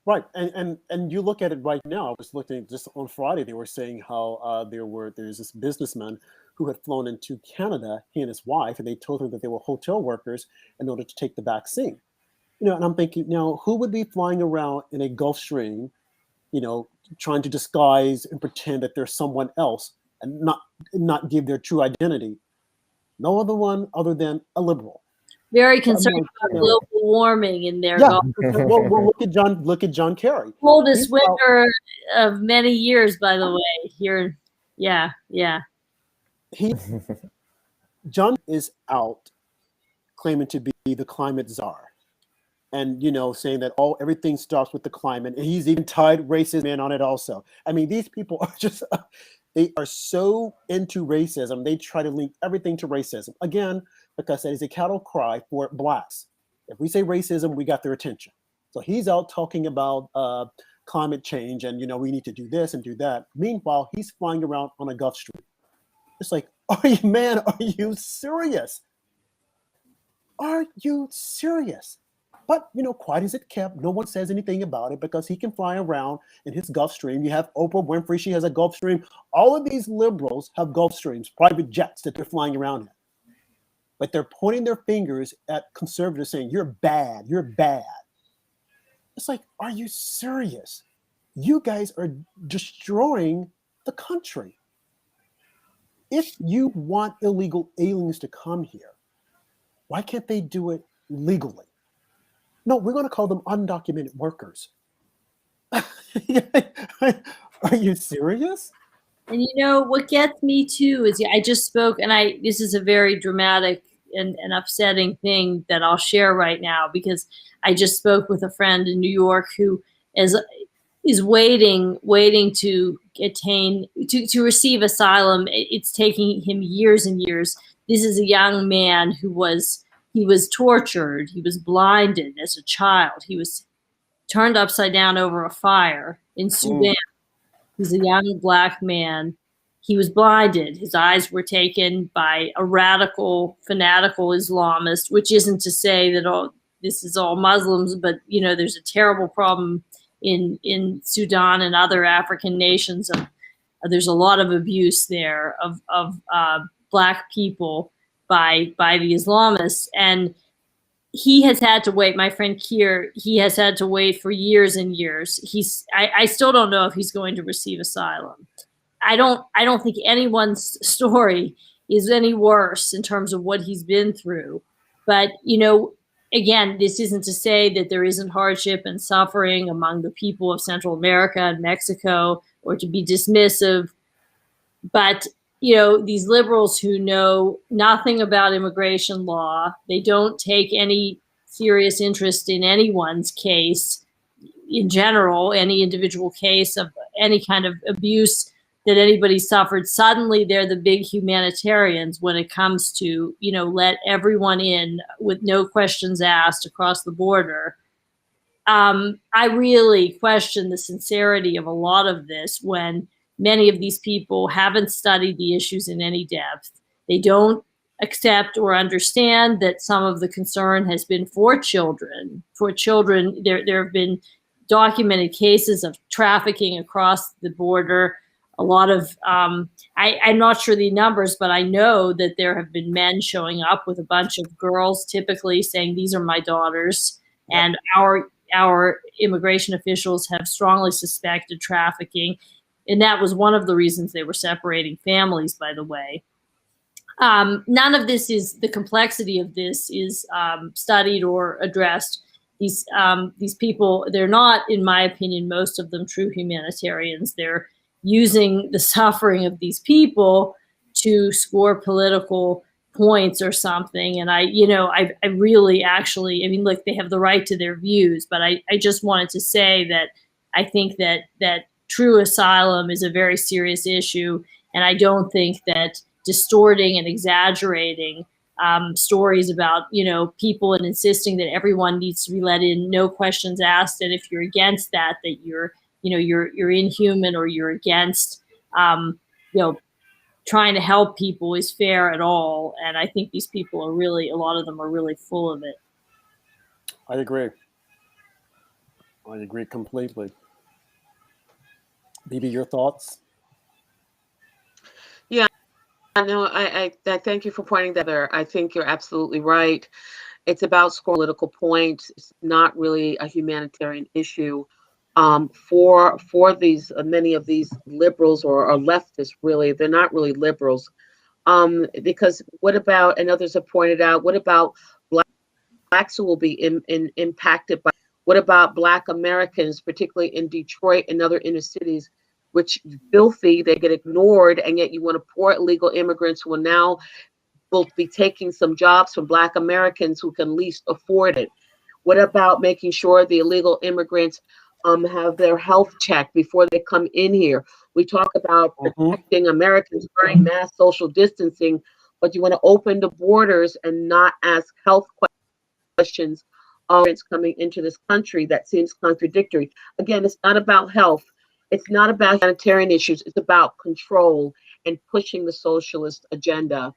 Right. And you look at it right now. I was looking just on Friday, they were saying how there's this businessman who had flown into Canada, he and his wife, and they told him that they were hotel workers in order to take the vaccine. And I'm thinking, now, who would be flying around in a Gulfstream, trying to disguise and pretend that they're someone else and not give their true identity? No other one other than a liberal. Very concerned about global warming in their Well, look at John Kerry. Coldest winter of many years, by the way. Here, yeah. John is out claiming to be the climate czar. And, saying that everything starts with the climate. And he's even tied racism in on it also. I mean, these people are just, they are so into racism. They try to link everything to racism. Again, because that is a cattle cry for Blacks. If we say racism, we got their attention. So he's out talking about climate change and, we need to do this and do that. Meanwhile, he's flying around on a Gulfstream. It's like, are you serious? Are you serious? But, quiet as it kept, no one says anything about it because he can fly around in his Gulfstream. You have Oprah Winfrey, she has a Gulfstream. All of these liberals have Gulfstreams, private jets that they're flying around in. But they're pointing their fingers at conservatives saying, you're bad, you're bad. It's like, are you serious? You guys are destroying the country. If you want illegal aliens to come here, why can't they do it legally? No, we're going to call them undocumented workers. Are you serious? And what gets me too is I just spoke, and this is a very dramatic and upsetting thing that I'll share right now, because I just spoke with a friend in New York who is waiting to attain to receive asylum. It's taking him years and years. This is a young man who was tortured. He was blinded as a child. He was turned upside down over a fire in Sudan. He's a young black man. He was blinded. His eyes were taken by a radical, fanatical Islamist, which isn't to say that this is all Muslims, but there's a terrible problem in Sudan and other African nations. There's a lot of abuse there of black people by the Islamists, and he has had to wait. My friend Keir, he has had to wait for years and years. I still don't know if he's going to receive asylum. I don't think anyone's story is any worse in terms of what he's been through. But, again, this isn't to say that there isn't hardship and suffering among the people of Central America and Mexico, or to be dismissive. But, these liberals who know nothing about immigration law, they don't take any serious interest in anyone's case in general, any individual case of any kind of abuse that anybody suffered. Suddenly they're the big humanitarians when it comes to, let everyone in with no questions asked across the border. I really question the sincerity of a lot of this when many of these people haven't studied the issues in any depth. They don't accept or understand that some of the concern has been for children. For children, there have been documented cases of trafficking across the border. A lot of, I'm not sure the numbers, but I know that there have been men showing up with a bunch of girls, typically saying, these are my daughters. And our immigration officials have strongly suspected trafficking. And that was one of the reasons they were separating families, by the way. None of this the complexity of this is studied or addressed. These people, they're not, in my opinion, most of them true humanitarians. They're using the suffering of these people to score political points or something. And I really actually, look, they have the right to their views, but I just wanted to say that I think that true asylum is a very serious issue. And I don't think that distorting and exaggerating stories about, people and insisting that everyone needs to be let in, no questions asked, and if you're against that you're inhuman or you're against, trying to help people is fair at all. And I think these people are really, a lot of them are really full of it. I agree. I agree completely. Bibi, your thoughts? Yeah, no, I thank you for pointing that there. I think you're absolutely right. It's about scoring political points. It's not really a humanitarian issue. For these many of these liberals or leftists, really, they're not really liberals, because what about, and others have pointed out, what about blacks who will be impacted by, what about Black Americans, particularly in Detroit and other inner cities, which filthy, they get ignored, and yet you want to pour illegal immigrants who will be taking some jobs from Black Americans who can least afford it. What about making sure the illegal immigrants have their health checked before they come in here? We talk about protecting Americans wearing mass social distancing, but you want to open the borders and not ask health questions immigrants coming into this country that seems contradictory. Again, it's not about health. It's not about humanitarian issues. It's about control and pushing the socialist agenda.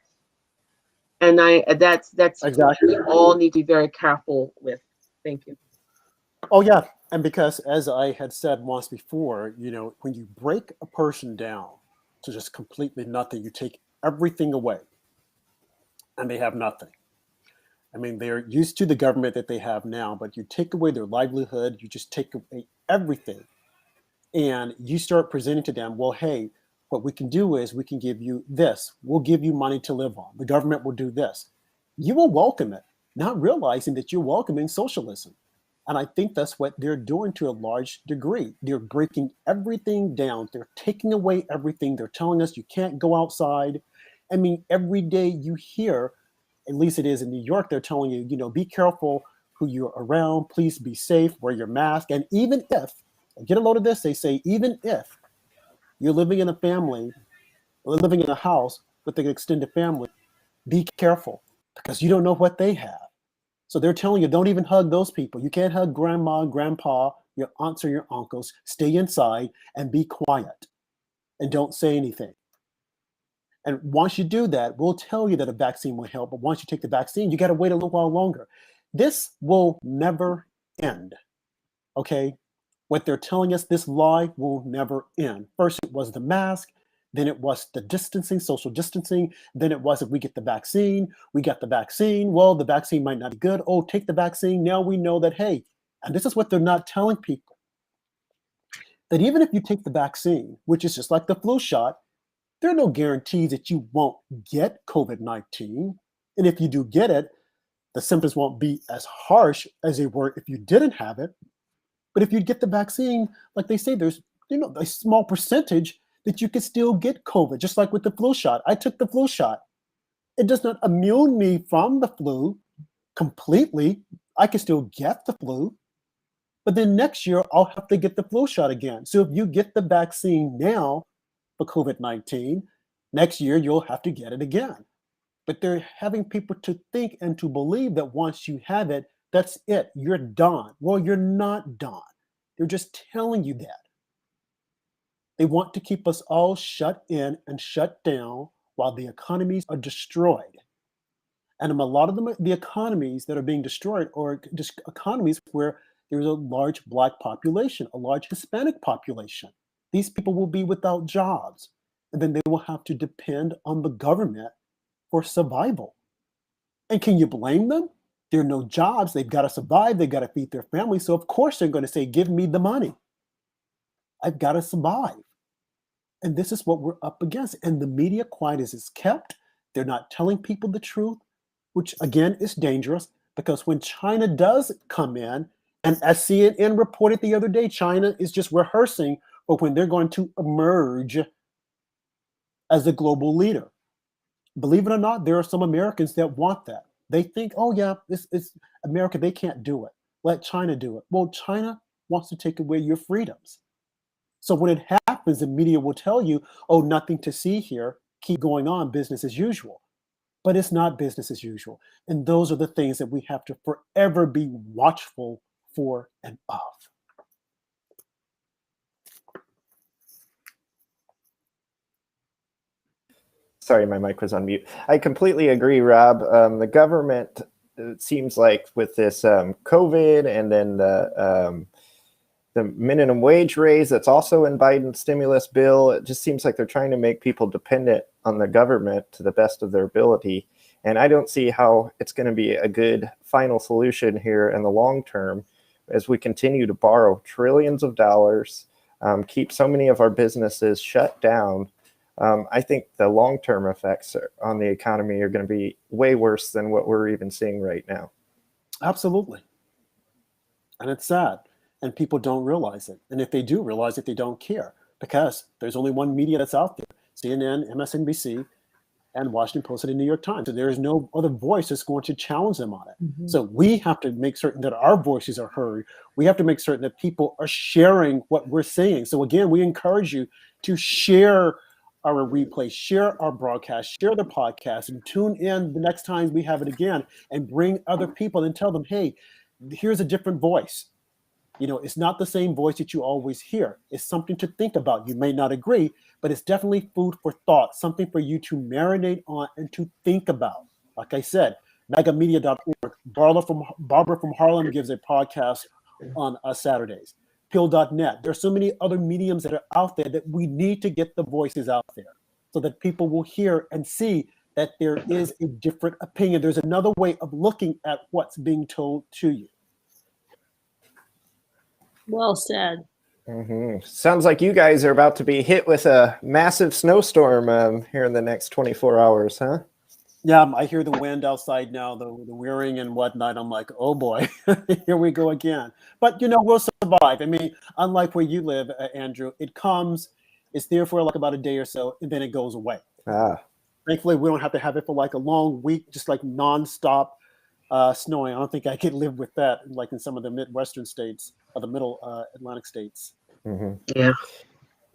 And that's Exactly. we all need to be very careful with. Thank you. Oh yeah, and because as I had said once before, you know, when you break a person down to just completely nothing, you take everything away, and they have nothing. I mean, they're used to the government that they have now, but you take away their livelihood, you just take away everything, and you start presenting to them, well, hey, what we can do is we can give you this. We'll give you money to live on. The government will do this. You will welcome it, not realizing that you're welcoming socialism. And I think that's what they're doing to a large degree. They're breaking everything down. They're taking away everything. They're telling us you can't go outside. I mean, every day you hear, at least it is in New York, they're telling you, you know, be careful who you're around. Please be safe. Wear your mask. And even if, get a load of this, they say, even if you're living in a family or living in a house with an extended family, be careful because you don't know what they have. So they're telling you, don't even hug those people. You can't hug grandma, grandpa, your aunts or your uncles. Stay inside and be quiet and don't say anything. And once you do that, we'll tell you that a vaccine will help. But once you take the vaccine, you got to wait a little while longer. This will never end. Okay? What they're telling us, this lie will never end. First, it was the mask. Then it was the distancing, social distancing. Then it was if we get the vaccine, we got the vaccine. Well, the vaccine might not be good. Oh, take the vaccine. Now we know that, hey, and this is what they're not telling people, that even if you take the vaccine, which is just like the flu shot, there are no guarantees that you won't get COVID-19. And if you do get it, the symptoms won't be as harsh as they were if you didn't have it. But if you get the vaccine, like they say, there's a small percentage that you can still get COVID, just like with the flu shot. I took the flu shot. It does not immune me from the flu completely. I can still get the flu, but then next year I'll have to get the flu shot again. So if you get the vaccine now for COVID-19, next year you'll have to get it again. But they're having people to think and to believe that once you have it, that's it, you're done. Well, you're not done. They're just telling you that. They want to keep us all shut in and shut down while the economies are destroyed. And a lot of them, the economies that are being destroyed are just economies where there's a large Black population, a large Hispanic population. These people will be without jobs, and then they will have to depend on the government for survival. And can you blame them? There are no jobs. They've got to survive. They've got to feed their family. So of course they're going to say, give me the money. I've got to survive. And this is what we're up against. And the media, quiet as it's kept, they're not telling people the truth, which again is dangerous because when China does come in, and as CNN reported the other day, China is just rehearsing for when they're going to emerge as a global leader. Believe it or not, there are some Americans that want that. They think, oh yeah, it's America, they can't do it. Let China do it. Well, China wants to take away your freedoms. So when it happens, the media will tell you, oh, nothing to see here, keep going on, business as usual. But it's not business as usual. And those are the things that we have to forever be watchful for and of. Sorry, my mic was on mute. I completely agree, Rob. The government, it seems like with this COVID and then the minimum wage raise that's also in Biden's stimulus bill, it just seems like they're trying to make people dependent on the government to the best of their ability. And I don't see how it's going to be a good final solution here in the long term as we continue to borrow trillions of dollars, keep so many of our businesses shut down. I think the long-term effects on the economy are going to be way worse than what we're even seeing right now. Absolutely. And it's sad. And people don't realize it. And if they do realize it, they don't care because there's only one media that's out there, CNN, MSNBC, and Washington Post and the New York Times. So there is no other voice that's going to challenge them on it. Mm-hmm. So we have to make certain that our voices are heard. We have to make certain that people are sharing what we're saying. So again, we encourage you to share our replay, share our broadcast, share the podcast, and tune in the next time we have it again and bring other people and tell them, hey, here's a different voice. It's not the same voice that you always hear. It's something to think about. You may not agree, but it's definitely food for thought, something for you to marinate on and to think about. Like I said, MagaMedia.org. Barbara from Harlem gives a podcast on Saturdays. Pill.net. There's so many other mediums that are out there that we need to get the voices out there so that people will hear and see that there is a different opinion. There's another way of looking at what's being told to you. Well said. Sounds like you guys are about to be hit with a massive snowstorm here in the next 24 hours, huh? Yeah, I hear the wind outside now, the whirring and whatnot. I'm like, oh boy, here we go again. But we'll survive. I mean, unlike where you live, Andrew, it comes, it's there for like about a day or so, and then it goes away. Thankfully, we don't have to have it for like a long week, just like nonstop snowing. I don't think I could live with that, like in some of the Midwestern states or the middle Atlantic states.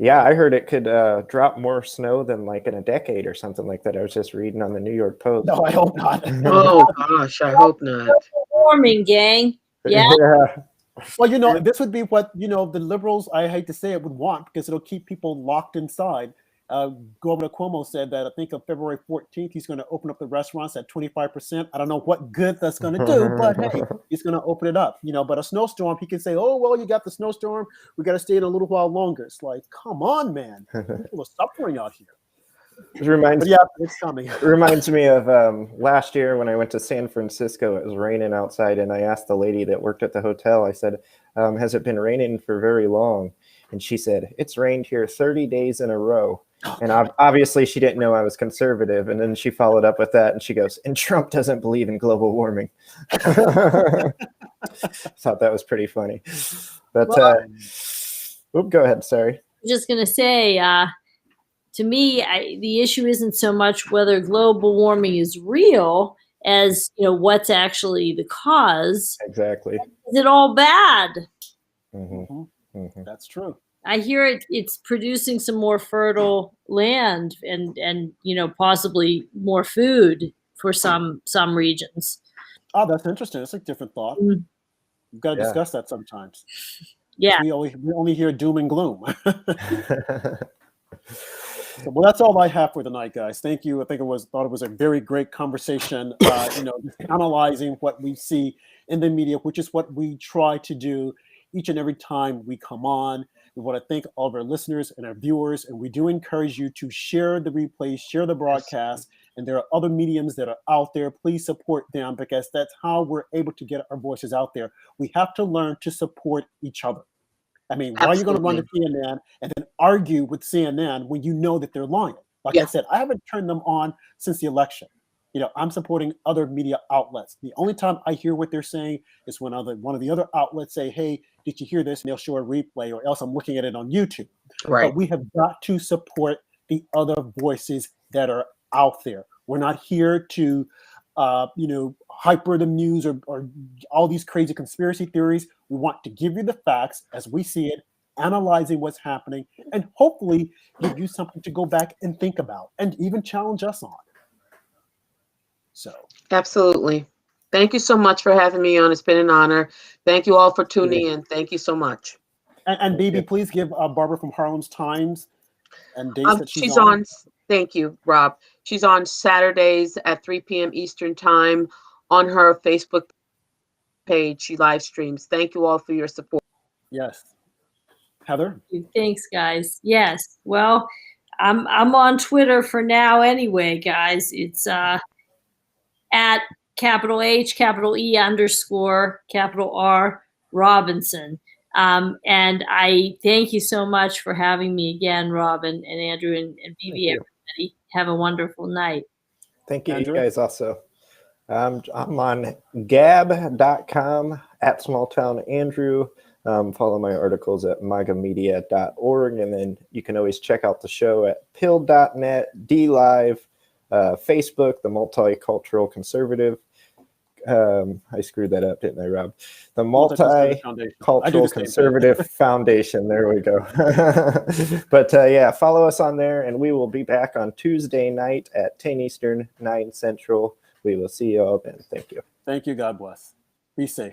Yeah, I heard it could drop more snow than like in a decade or something like that. I was just reading on the New York Post. No, I hope not. Oh gosh, I hope not. Warming, gang. Yeah. Well, this would be what the liberals, I hate to say it, would want, because it'll keep people locked inside. Governor Cuomo said that I think on February 14th, he's going to open up the restaurants at 25%. I don't know what good that's going to do, but hey, he's going to open it up. But a snowstorm, he can say, oh, well, you got the snowstorm. We got to stay in a little while longer. It's like, come on, man. People are suffering out here. It reminds it's coming. It reminds me of last year when I went to San Francisco. It was raining outside, and I asked the lady that worked at the hotel, I said, has it been raining for very long? And she said, it's rained here 30 days in a row. And obviously she didn't know I was conservative. And then she followed up with that, and she goes, and Trump doesn't believe in global warming. Thought that was pretty funny. But go ahead. Sorry. I'm just going to say, to me, the issue isn't so much whether global warming is real as, what's actually the cause. Exactly. Is it all bad? That's true. I hear it's producing some more fertile land and possibly more food for some regions. Oh, that's interesting. That's a different thought. We've got to discuss that sometimes. Yeah. We only hear doom and gloom. Well, that's all I have for tonight, guys. Thank you. I thought it was a very great conversation. Just analyzing what we see in the media, which is what we try to do each and every time we come on. We want to thank all of our listeners and our viewers, and we do encourage you to share the replays, share the broadcast, and there are other mediums that are out there. Please support them, because that's how we're able to get our voices out there. We have to learn to support each other. I mean, why are you going to run to CNN and then argue with CNN when you know that they're lying? Like I said, I haven't turned them on since the election. I'm supporting other media outlets. The only time I hear what they're saying is when one of the other outlets say, hey, did you hear this? And they'll show a replay, or else I'm looking at it on YouTube. Right. But we have got to support the other voices that are out there. We're not here to, hyper the news or all these crazy conspiracy theories. We want to give you the facts as we see it, analyzing what's happening, and hopefully give you something to go back and think about, and even challenge us on. So absolutely. Thank you so much for having me on. It's been an honor. Thank you all for tuning in. Thank you so much. And BB, please give Barbara from Harlem's times and dates that she's on. Thank you, Rob. She's on Saturdays at 3 p.m. Eastern time on her Facebook page. She live streams. Thank you all for your support. Yes. Heather? Thanks, guys. Yes. Well, I'm on Twitter for now anyway, guys. It's at capital H, capital E _ capital R Robinson. And I thank you so much for having me again, Rob and Andrew and BB. Everybody have a wonderful night. Thank you, Andrew. You guys also. I'm on gab.com at smalltown Andrew. Follow my articles at MagaMedia.org, and then you can always check out the show at pill.net, DLive, Facebook, the Multicultural Conservative. I screwed that up, didn't I, Rob? The Multicultural Conservative Foundation. There we go. But follow us on there, and we will be back on Tuesday night at 10 Eastern, 9 Central. We will see you all then. Thank you. Thank you. God bless. Be safe.